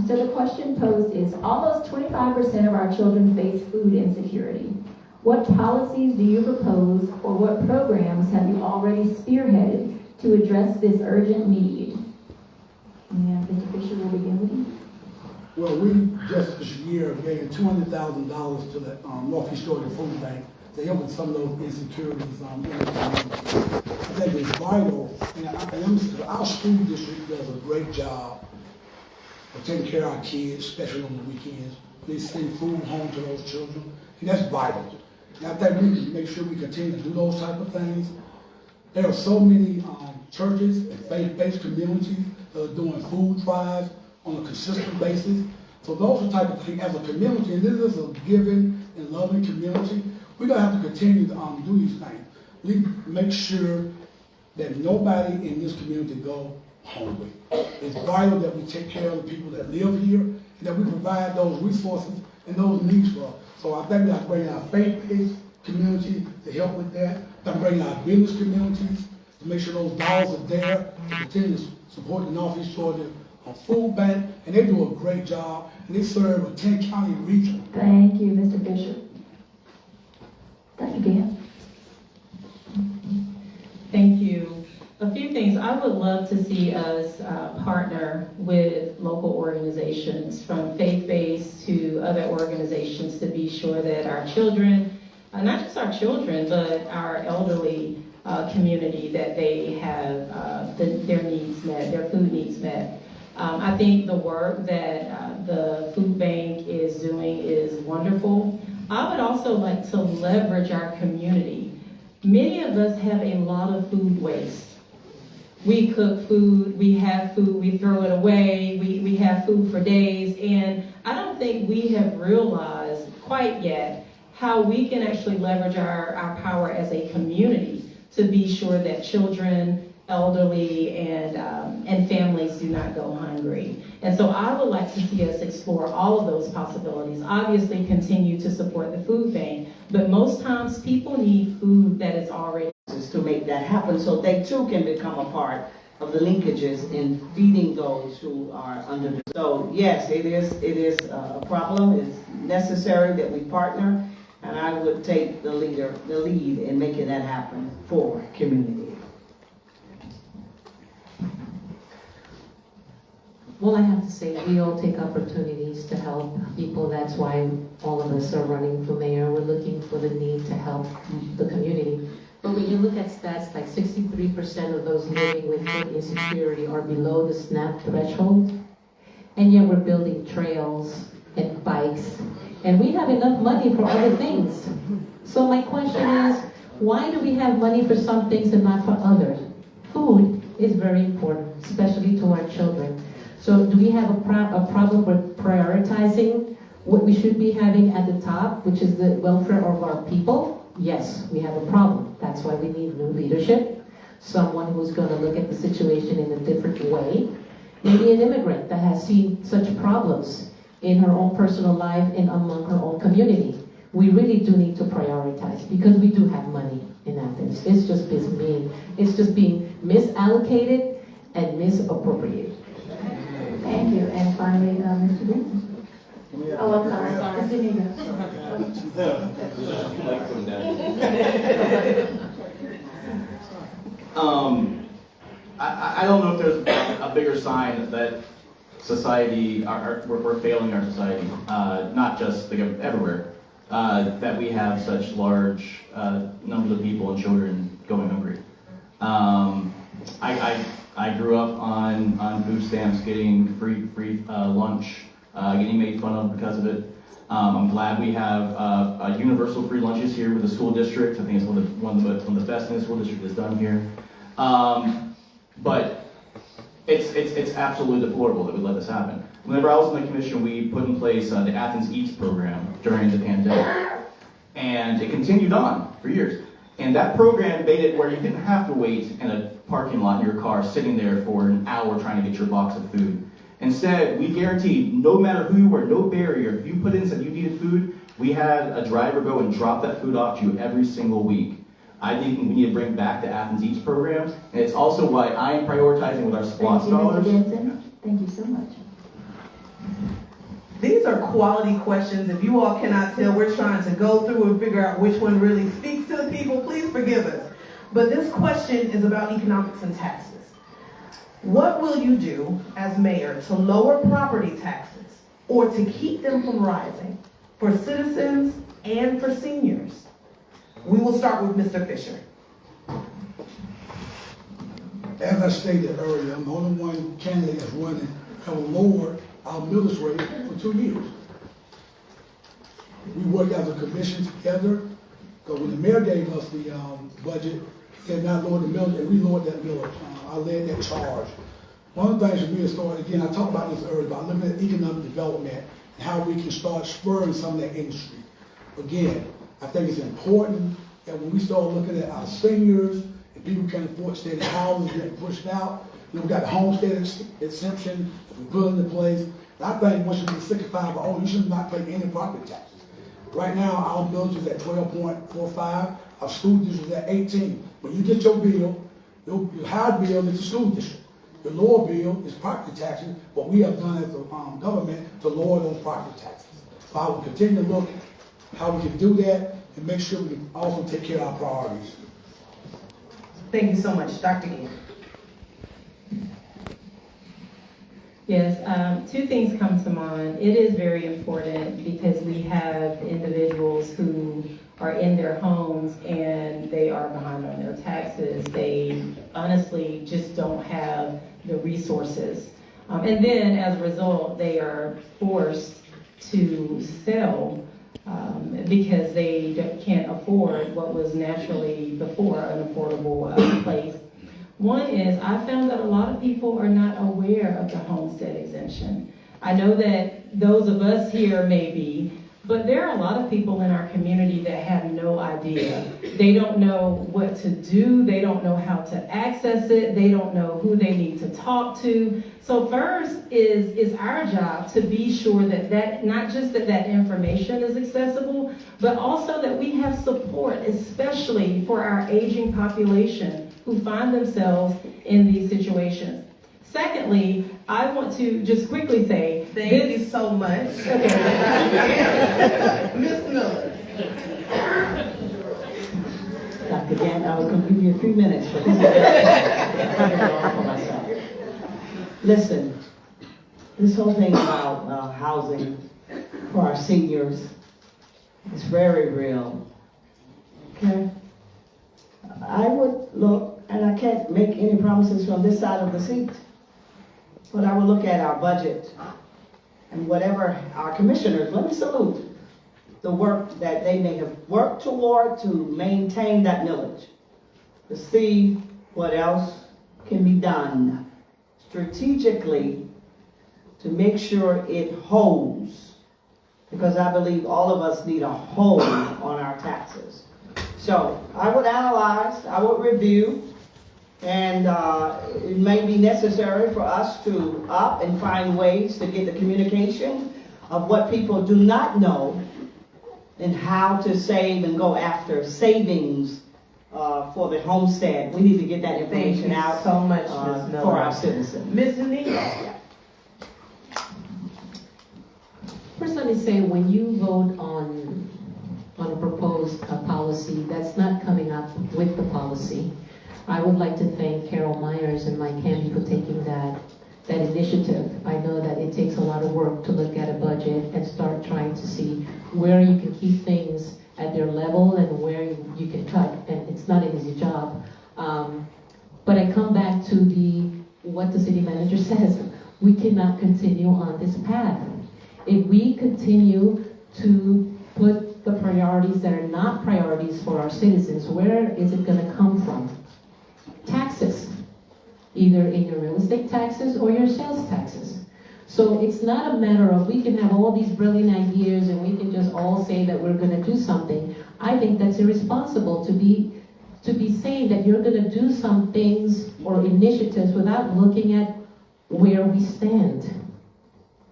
So the question posed is, almost 25% of our children face food insecurity. What policies do you propose, or what programs have you already spearheaded to address this urgent need? And Mr. Fisher will begin with you. Well, we just this year gave $200,000 to the Northeast Georgia Food Bank to help with some of those insecurities in the community. I think it's vital, and our school district does a great job of taking care of our kids, especially on the weekends. They send food home to those children, and that's vital. And I think we can make sure we continue to do those type of things. There are so many churches and faith-based communities that are doing food drives on a consistent basis. So those are the type of things as a community, and this is a giving and loving community. We're gonna have to continue to do these things. We make sure that nobody in this community go hungry. It's vital that we take care of the people that live here and that we provide those resources and those needs for us. So I think we have to bring our faith-based community to help with that. We have to bring our business communities to make sure those dollars are there to continue to support the Northeast Georgia Food Bank, and they do a great job, and they serve a 10-county region. Thank you, Mr. Fisher. Dr. Gant. Thank you. A few things. I would love to see us partner with local organizations, from faith-based to other organizations, to be sure that our children, not just our children, but our elderly community, that they have their needs met, their food needs met. I think the work that the food bank is doing is wonderful. I would also like to leverage our community. many of us have a lot of food waste. We cook food, we have food, we throw it away, we have food for days, and I don't think we have realized quite yet how we can actually leverage our power as a community to be sure that children, elderly, and families do not go hungry. And so I would like to see us explore all of those possibilities. Obviously continue to support the food bank, but most times people need food that is already to make that happen, so they too can become a part of the linkages in feeding those who are under. So yes, it is a problem. It's necessary that we partner, and I would take the lead in making that happen for community. Well, I have to say, we all take opportunities to help people. That's why all of us are running for mayor. We're looking for the need to help the community. But when you look at stats, like 63% of those living with food insecurity are below the SNAP threshold. And yet we're building trails and bikes. And we have enough money for other things. So my question is, why do we have money for some things and not for others? Food is very important, especially to our children. So do we have a problem with prioritizing what we should be having at the top, which is the welfare of our people? Yes, we have a problem. That's why we need new leadership, someone who's going to look at the situation in a different way. Maybe an immigrant that has seen such problems in her own personal life and among her own community. We really do need to prioritize because we do have money in Athens. It's just being misallocated and misappropriated. Thank you. And finally, Mr. Benson. Oh, I'm sorry. Mr. Nino. I don't know if there's a bigger sign that society, we're failing our society, not just everywhere, that we have such large numbers of people and children going hungry. I grew up on food stamps, getting free lunch, getting made fun of because of it. I'm glad we have universal free lunches here with the school district. I think it's one of the best things the school district has done here. But it's absolutely deplorable that we let this happen. Whenever I was in the commission, we put in place the Athens Eats program during the pandemic. And it continued on for years. And that program made it where you didn't have to wait in a parking lot in your car sitting there for an hour trying to get your box of food. Instead, we guaranteed, no matter who you were, no barrier, if you put in said you needed food, we had a driver go and drop that food off to you every single week. I think we need to bring back the Athens Eats programs, and it's also why I am prioritizing with our SPLOST dollars. Thank you, Mr. Benson. Thank you so much. These are quality questions. If you all cannot tell, we're trying to go through and figure out which one really speaks to the people. Please forgive us. But this question is about economics and taxes. What will you do as mayor to lower property taxes or to keep them from rising for citizens and for seniors? We will start with Mr. Fisher. As I stated earlier, I'm the only one candidate that's running that will lower our millage rate for 2 years. We worked as a commission together, because when the mayor gave us the budget, he had not lowered the millage, and we lowered that millage. I led that charge. One of the things for me to start, again, I talked about this earlier, about looking at economic development and how we can start spurring some of that industry. Again, I think it's important that when we start looking at our seniors and people who can't afford steady houses getting pushed out, we got the homestead exemption we put into place. And I think once you get 65 or older, you should not pay any property taxes. Right now, our millage is at 12.45. Our school district is at 18. When you get your bill, your higher bill is the school district. The lower bill is property taxes. What we have done as a government to lower those property taxes. So I will continue to look how we can do that and make sure we can also take care of our priorities. Thank you so much. Dr. Ginn. Yes, two things come to mind. It is very important because we have individuals who are in their homes and they are behind on their taxes. They honestly just don't have the resources. And then as a result, they are forced to sell because they can't afford what was naturally before an affordable place. One is, I found that a lot of people are not aware of the homestead exemption. I know that those of us here may be, but there are a lot of people in our community that have no idea. They don't know what to do, they don't know how to access it, they don't know who they need to talk to. So first is our job to be sure that not just that information is accessible, but also that we have support, especially for our aging population who find themselves in these situations. Secondly, I want to just quickly say, Thank you so much. Okay. Ms. Miller. Dr. Gant, I was going to give you a few minutes, but this is cut it off for myself. Listen, this whole thing about housing for our seniors is very real. Okay? I would look, and I can't make any promises from this side of the seat, but I would look at our budget and whatever our commissioners, let me salute the work that they may have worked toward to maintain that millage, to see what else can be done strategically to make sure it holds, because I believe all of us need a hold on our taxes. So I would analyze, I would review, and it may be necessary for us to up and find ways to get the communication of what people do not know and how to save and go after savings for the homestead. We need to get that information out so much, Ms. Miller. for our citizens. Ms. Anita. First, let me say, when you vote on a proposed policy, that's not coming up with the policy. I would like to thank Carol Myers and Mike Hamby for taking that initiative. I know that it takes a lot of work to look at a budget and start trying to see where you can keep things at their level and where you can cut, and it's not an easy job. But I come back to what the city manager says. We cannot continue on this path. If we continue to put the priorities that are not priorities for our citizens, where is it going to come from? Taxes, either in your real estate taxes or your sales taxes. So it's not a matter of we can have all these brilliant ideas and we can just all say that we're going to do something. I think that's irresponsible to be saying that you're going to do some things or initiatives without looking at where we stand.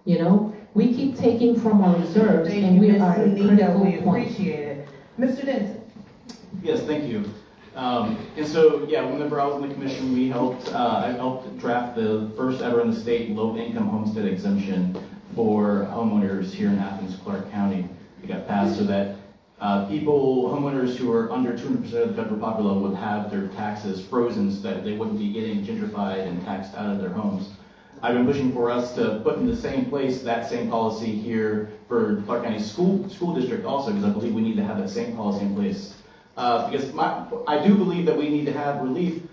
You know, we keep taking from our reserves, Thank and you, we Ms. are at a Anita. critical We point. appreciate it. Mr. Denson. Yes, thank you. And so, yeah, whenever I was in the commission, I helped draft the first ever in the state low-income homestead exemption for homeowners here in Athens, Clark County. It got passed so that homeowners who are under 200% of the federal population would have their taxes frozen so that they wouldn't be getting gentrified and taxed out of their homes. I've been pushing for us to put in the same place that same policy here for Clark County School District also, because I believe we need to have that same policy in place. Because I do believe that we need to have relief.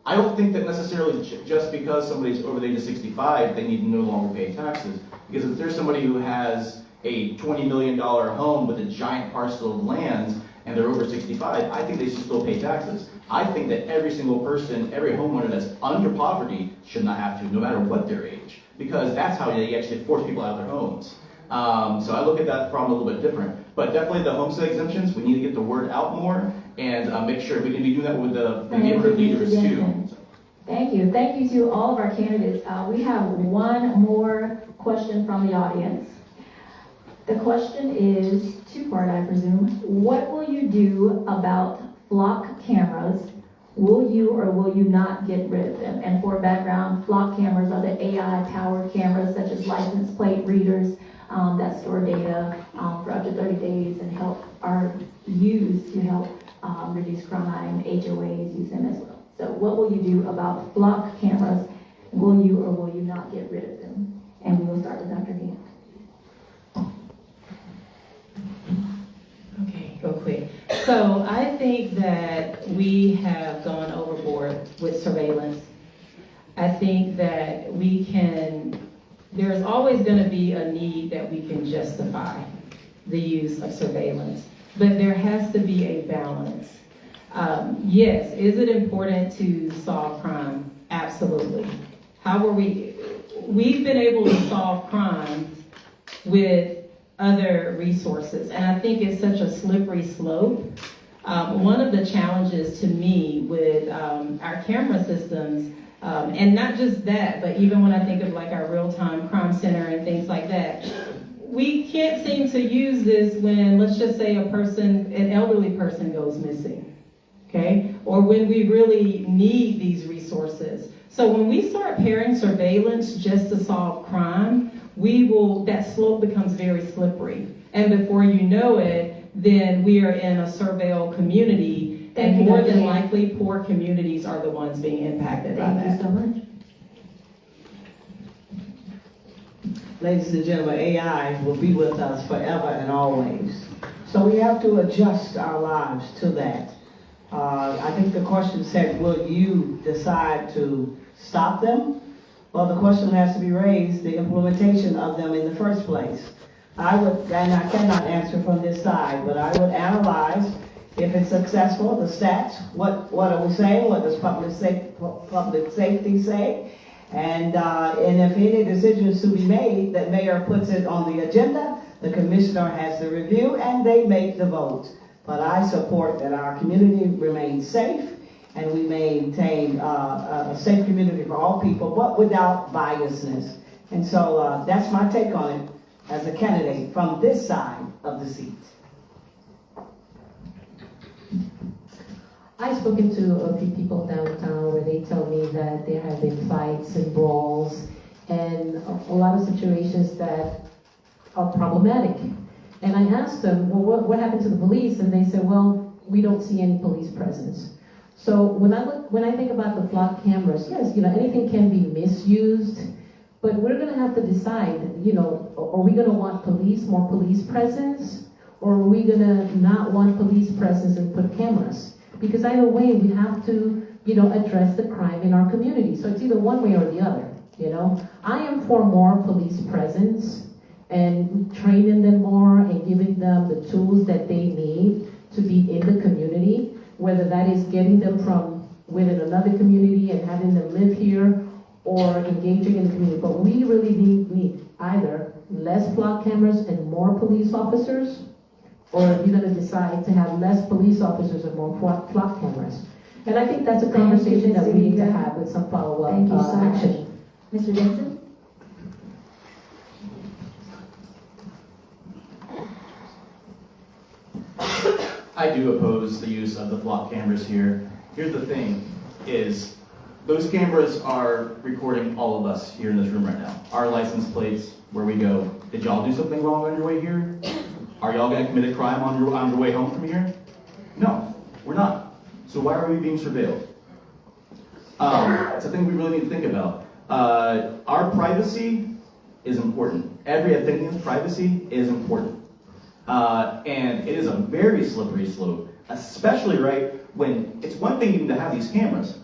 I don't think that necessarily just because somebody's over the age of 65, they need to no longer pay taxes. Because if there's somebody who has a $20 million home with a giant parcel of land and they're over 65, I think they should still pay taxes. I think that every single person, every homeowner that's under poverty should not have to, no matter what their age. Because that's how they actually force people out of their homes. So I look at that problem a little bit different. But definitely the homestead exemptions, we need to get the word out more and make sure we can be doing that with the neighborhood leaders too. Thank you. Thank you to all of our candidates. We have one more question from the audience. The question is two-part, I presume. What will you do about flock cameras? Will you or will you not get rid of them? And for background, flock cameras are the AI-powered cameras such as license plate readers that store data for up to 30 days and are used to help reduce crime. HOAs use them as well. So what will you do about flock cameras? Will you or will you not get rid of them? And we will start with Dr. Gant. Okay, go quick. So I think that we have gone overboard with surveillance. I think that there's always going to be a need that we can justify. the use of surveillance, but there has to be a balance. Yes, is it important to solve crime? Absolutely. How are we've been able to solve crimes with other resources, and I think it's such a slippery slope. One of the challenges to me with our camera systems, and not just that, but even when I think of like our real-time crime center and things like that, we can't seem to use this when, let's just say an elderly person goes missing, okay? Or when we really need these resources. So when we start pairing surveillance just to solve crime, that slope becomes very slippery. And before you know it, then we are in a surveil community, and more than likely poor communities are the ones being impacted by that. Thank you so much. Ladies and gentlemen, AI will be with us forever and always. So we have to adjust our lives to that. I think the question said, will you decide to stop them? Well, the question has to be raised, the implementation of them in the first place. And I cannot answer from this side, but I would analyze if it's successful, the stats, what are we saying, what does public safety say? And if any decisions to be made, that mayor puts it on the agenda, the commissioner has the review, and they make the vote. But I support that our community remains safe, and we maintain a safe community for all people, but without biasness. And so that's my take on it as a candidate from this side of the seat. I've spoken to a few people downtown where they tell me that there have been fights and brawls and a lot of situations that are problematic. And I asked them, well, what happened to the police? And they said, well, we don't see any police presence. So when I think about the flock cameras, yes, anything can be misused, but we're going to have to decide, are we going to want more police presence, or are we going to not want police presence and put cameras? Because either way, we have to, address the crime in our community. So it's either one way or the other, I am for more police presence and training them more and giving them the tools that they need to be in the community, whether that is getting them from within another community and having them live here or engaging in the community. But we really need either less flock cameras and more police officers, or if you're going to decide to have less police officers and more flock cameras. And I think that's a conversation that we need to have with some follow-up action. Mr. Denson? I do oppose the use of the flock cameras here. Here's the thing, is those cameras are recording all of us here in this room right now. Our license plates, where we go. Did y'all do something wrong on your way here? Are y'all gonna commit a crime on your way home from here? No, we're not. So why are we being surveilled? It's a thing we really need to think about. Our privacy is important. Every Athenian's privacy is important. And it is a very slippery slope, especially when it's one thing even to have these cameras,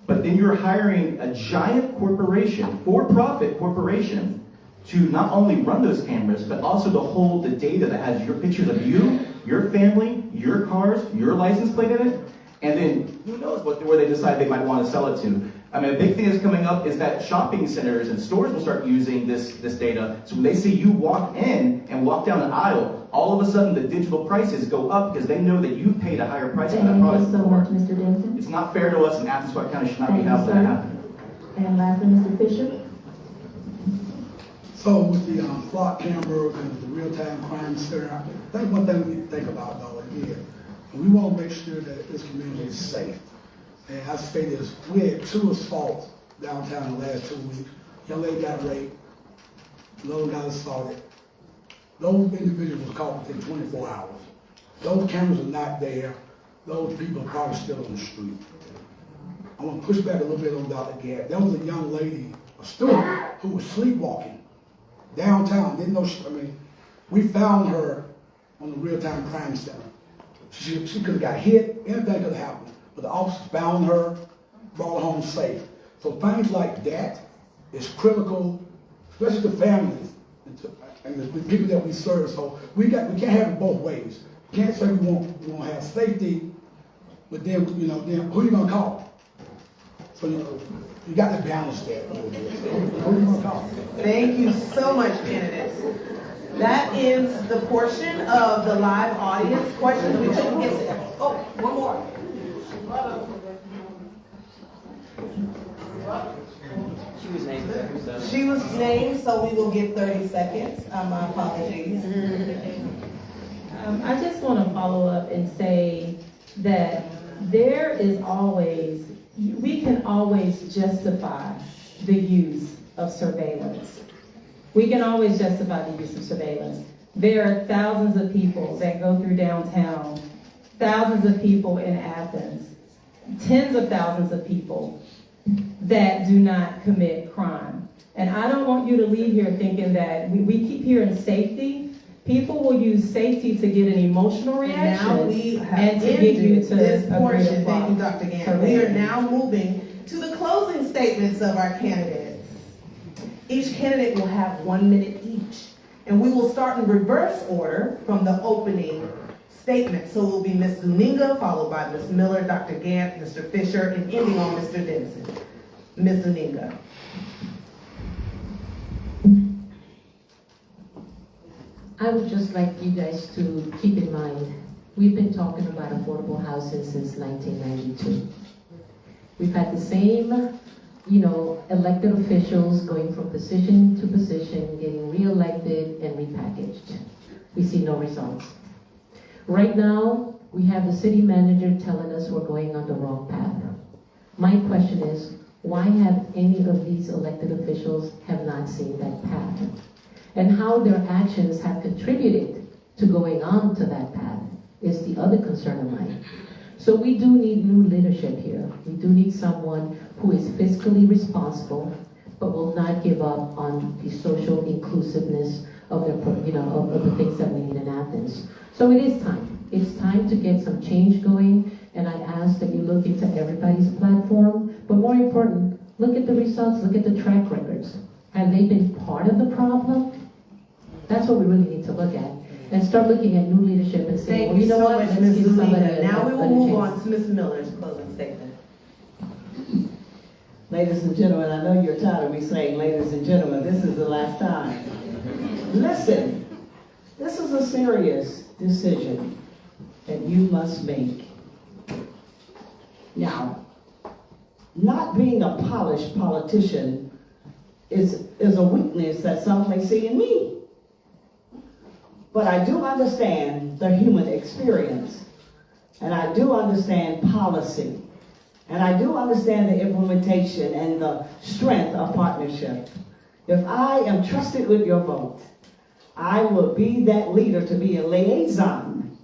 but then you're hiring a giant corporation, for-profit corporation, to not only run those cameras, but also to hold the data that has your pictures of you, your family, your cars, your license plate in it, and then who knows where they decide they might want to sell it to. I mean, a big thing that's coming up is that shopping centers and stores will start using this data. So when they see you walk in and walk down an aisle, all of a sudden the digital prices go up because they know that you've paid a higher price for that product. Thank you so much, Mr. Denson. It's not fair to us, and Athens County should not be having that happen. And lastly, Mr. Fisher? So with the flock cameras and the real-time crime center, I think one thing we need to think about though again, we want to make sure that this community is safe. And I say this, we had 2 assaults downtown in the last 2 weeks. Young lady got raped, another got assaulted. Those individuals were caught within 24 hours. Those cameras are not there. Those people are probably still on the street. I want to push back a little bit on Dr. Gadd. There was a young lady, a student, who was sleepwalking downtown. Didn't know we found her on the real-time crime center. She could have got hit, anything could have happened. But the officers found her, brought her home safe. So things like that is critical, especially to families and the people that we serve. So we can't have it both ways. We can't say we want to have safety, but then then who you gonna call? So you got to balance that a little bit. Who you gonna call? Thank you so much, candidates. That ends the portion of the live audience questions. We couldn't get to them. Oh, one more. She was named there, so. She was named, so we will give 30 seconds. My apologies. I just want to follow up and say that there is always, we can always justify the use of surveillance. We can always justify the use of surveillance. There are thousands of people that go through downtown, thousands of people in Athens, tens of thousands of people that do not commit crime. And I don't want you to leave here thinking that we keep hearing safety. People will use safety to get an emotional reaction Now we have and to get you ended to this agree to portion. Thank you, follow Dr. Gann. We are now moving to the closing statements of our candidates. Each candidate will have 1 minute each. And we will start in reverse order from the opening statement. So it will be Ms. Zuniga, followed by Ms. Miller, Dr. Gantt, Mr. Fisher, and ending on Mr. Denson. Ms. Zuniga. I would just like you guys to keep in mind, we've been talking about affordable housing since 1992. We've had the same, elected officials going from position to position, getting reelected and repackaged. We see no results. Right now, we have the city manager telling us we're going on the wrong path. My question is, why have any of these elected officials have not seen that path? And how their actions have contributed to going on to that path is the other concern of mine. So we do need new leadership here. We do need someone who is fiscally responsible, but will not give up on the social inclusiveness of their, of the things that we need in Athens. So it is time. It's time to get some change going, and I ask that you look into everybody's platform, but more important, look at the results, look at the track records. Have they been part of the problem? That's what we really need to look at. And start looking at new leadership and saying, Thank you so much, let's Ms. give somebody Zuniga. Now we will another move chance. on to Ms. Miller's closing statement. Ladies and gentlemen, I know you're tired of me saying ladies and gentlemen, this is the last time. Listen, this is a serious decision that you must make. Now, not being a polished politician is a weakness that some may see in me. But I do understand the human experience, and I do understand policy, and I do understand the implementation and the strength of partnership. If I am trusted with your vote, I will be that leader to be a liaison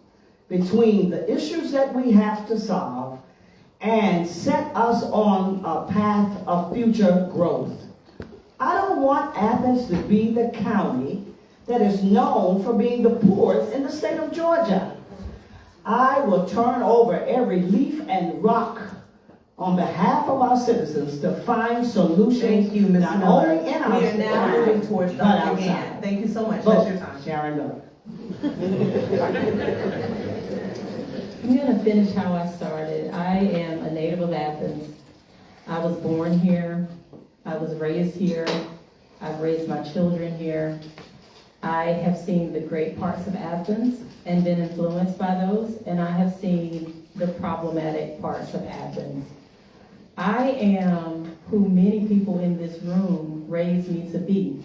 between the issues that we have to solve and set us on a path of future growth. I don't want Athens to be the county that is known for being the poorest in the state of Georgia. I will turn over every leaf and rock on behalf of our citizens to find solutions. Thank you, Ms. not Miller. only in our We are now state, moving towards but Dr. outside. Gann. Thank you so much. Vote. That's your time. Sharon Miller. I'm going to finish how I started. I am a native of Athens. I was born here. I was raised here. I've raised my children here. I have seen the great parts of Athens and been influenced by those, and I have seen the problematic parts of Athens. I am who many people in this room raised me to be.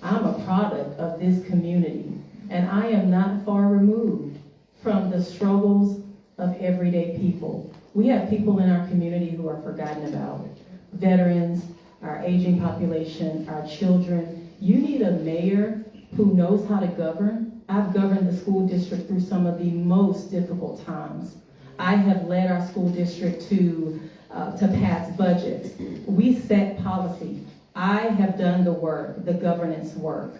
I'm a product of this community, and I am not far removed from the struggles of everyday people. We have people in our community who are forgotten about. Veterans, our aging population, our children. You need a mayor who knows how to govern. I've governed the school district through some of the most difficult times. I have led our school district to pass budgets. We set policy. I have done the work, the governance work.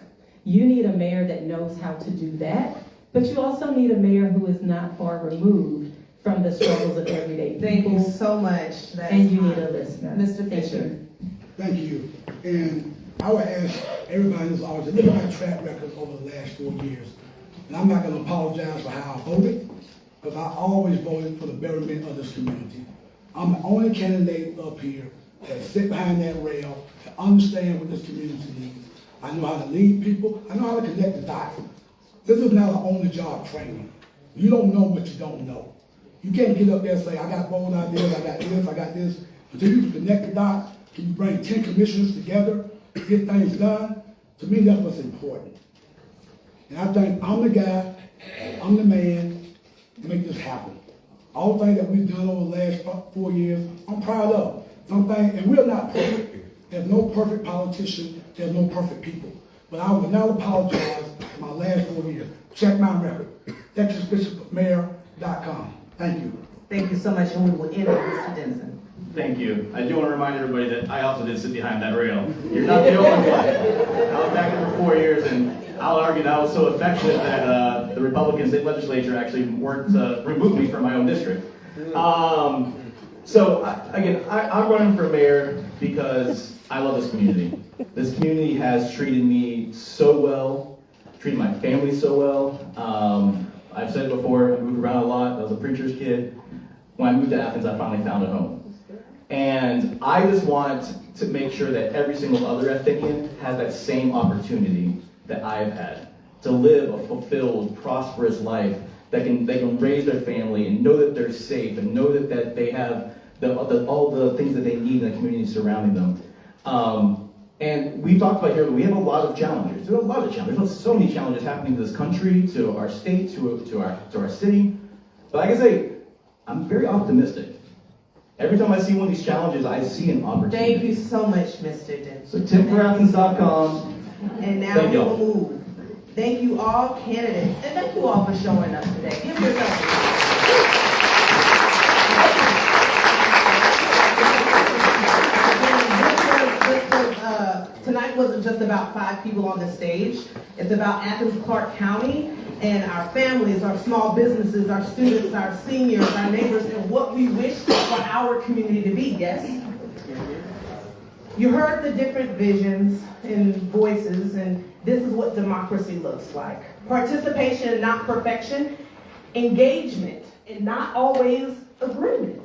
You need a mayor that knows how to do that, but you also need a mayor who is not far removed from the struggles of everyday people. Thank you so much. And you need a listener. Mr. Fisher. Thank you. And I would ask everybody in this audience to look at my track record over the last 4 years. And I'm not gonna apologize for how I voted, because I always voted for the betterment of this community. I'm the only candidate up here that sit behind that rail and understand what this community needs. I know how to lead people. I know how to connect the dots. This is not an on-the-job training. You don't know what you don't know. You can't get up there and say, I got bold ideas, I got this. Until you can connect the dots, can you bring 10 commissioners together, get things done? To me, that's what's important. And I think I'm the guy, I'm the man to make this happen. All the things that we've done over the last 4 years, I'm proud of. And we're not perfect. There's no perfect politician, there's no perfect people. But I will not apologize for my last 4 years. Check my record, TexasBishopMayor.com. Thank you. Thank you so much, and we will end with Mr. Denson. Thank you. I do want to remind everybody that I also did sit behind that rail. You're not the only one. I was back there for 4 years, and I'll argue that I was so affectionate that the Republican state legislature actually removed me from my own district. So I'm running for mayor because I love this community. This community has treated me so well, treated my family so well. I've said it before, I moved around a lot. I was a preacher's kid. When I moved to Athens, I finally found a home. And I just want to make sure that every single other Athenian has that same opportunity that I've had to live a fulfilled, prosperous life that they can raise their family and know that they're safe and know that they have all the things that they need in the community surrounding them. And we've talked about here that we have a lot of challenges. There's a lot of challenges. There's so many challenges happening to this country, to our state, to our city. But like I say, I'm very optimistic. Every time I see one of these challenges, I see an opportunity. Thank you so much, Mr. Denson. So TimForAthens.com. And now we will move. Thank you all candidates, and thank you all for showing up today. Give yourself tonight wasn't just about 5 people on the stage. It's about Athens, Clarke County, and our families, our small businesses, our students, our seniors, our neighbors, and what we wish for our community to be, yes? You heard the different visions and voices, and this is what democracy looks like. Participation and not perfection, engagement and not always agreement.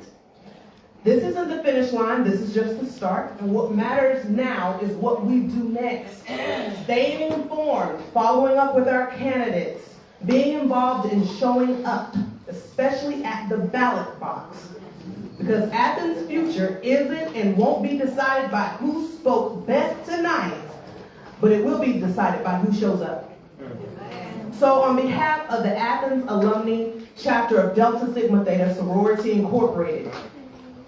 This isn't the finish line, this is just the start, and what matters now is what we do next. Staying informed, following up with our candidates, being involved in showing up, especially at the ballot box. Because Athens' future isn't and won't be decided by who spoke best tonight, but it will be decided by who shows up. So on behalf of the Athens Alumnae chapter of Delta Sigma Theta Sorority Incorporated,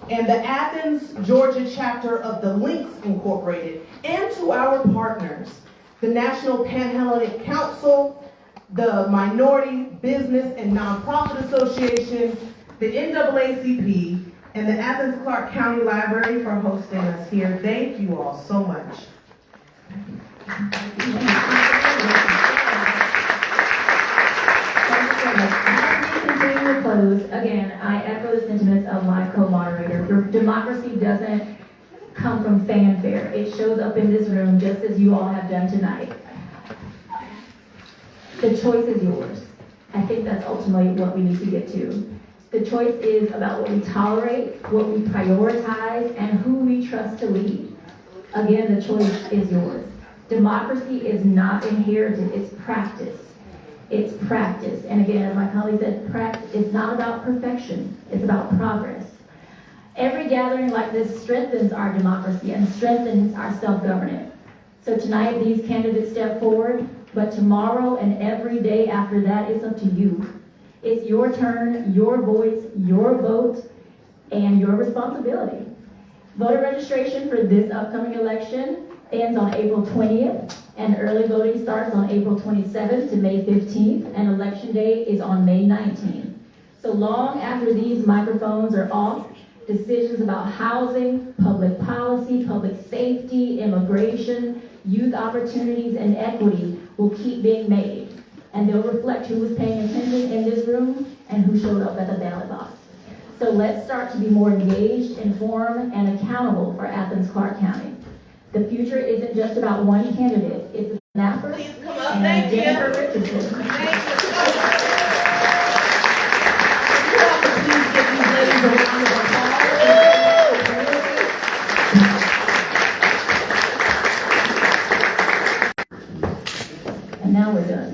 and the Athens, Georgia chapter of the Links Incorporated, and to our partners, the National Panhellenic Council, the Minority Business and Nonprofit Association, the NAACP, and the Athens Clarke County Library for hosting us here. Thank you all so much. Close. Again, I echo the sentiments of my co-moderator. Democracy doesn't come from fanfare. It shows up in this room just as you all have done tonight. The choice is yours. I think that's ultimately what we need to get to. The choice is about what we tolerate, what we prioritize, and who we trust to lead. Again, the choice is yours. Democracy is not inherited, it's practice. It's practice. And again, as my colleague said, practice is not about perfection, it's about progress. Every gathering like this strengthens our democracy and strengthens our self-governance. So tonight, these candidates step forward, but tomorrow and every day after that, it's up to you. It's your turn, your voice, your vote, and your responsibility. Voter registration for this upcoming election ends on April 20th, and early voting starts on April 27th to May 15th, and election day is on May 19th. So long after these microphones are off, decisions about housing, public policy, public safety, immigration, youth opportunities, and equity will keep being made. And they'll reflect who was paying attention in this room and who showed up at the ballot box. So let's start to be more engaged, informed, and accountable for Athens, Clarke County. The future isn't just about one candidate. It's Napper Please come up. and Thank you. Jennifer Richardson. Thank you so much. If you all could please give these ladies a round of applause. And now we're done.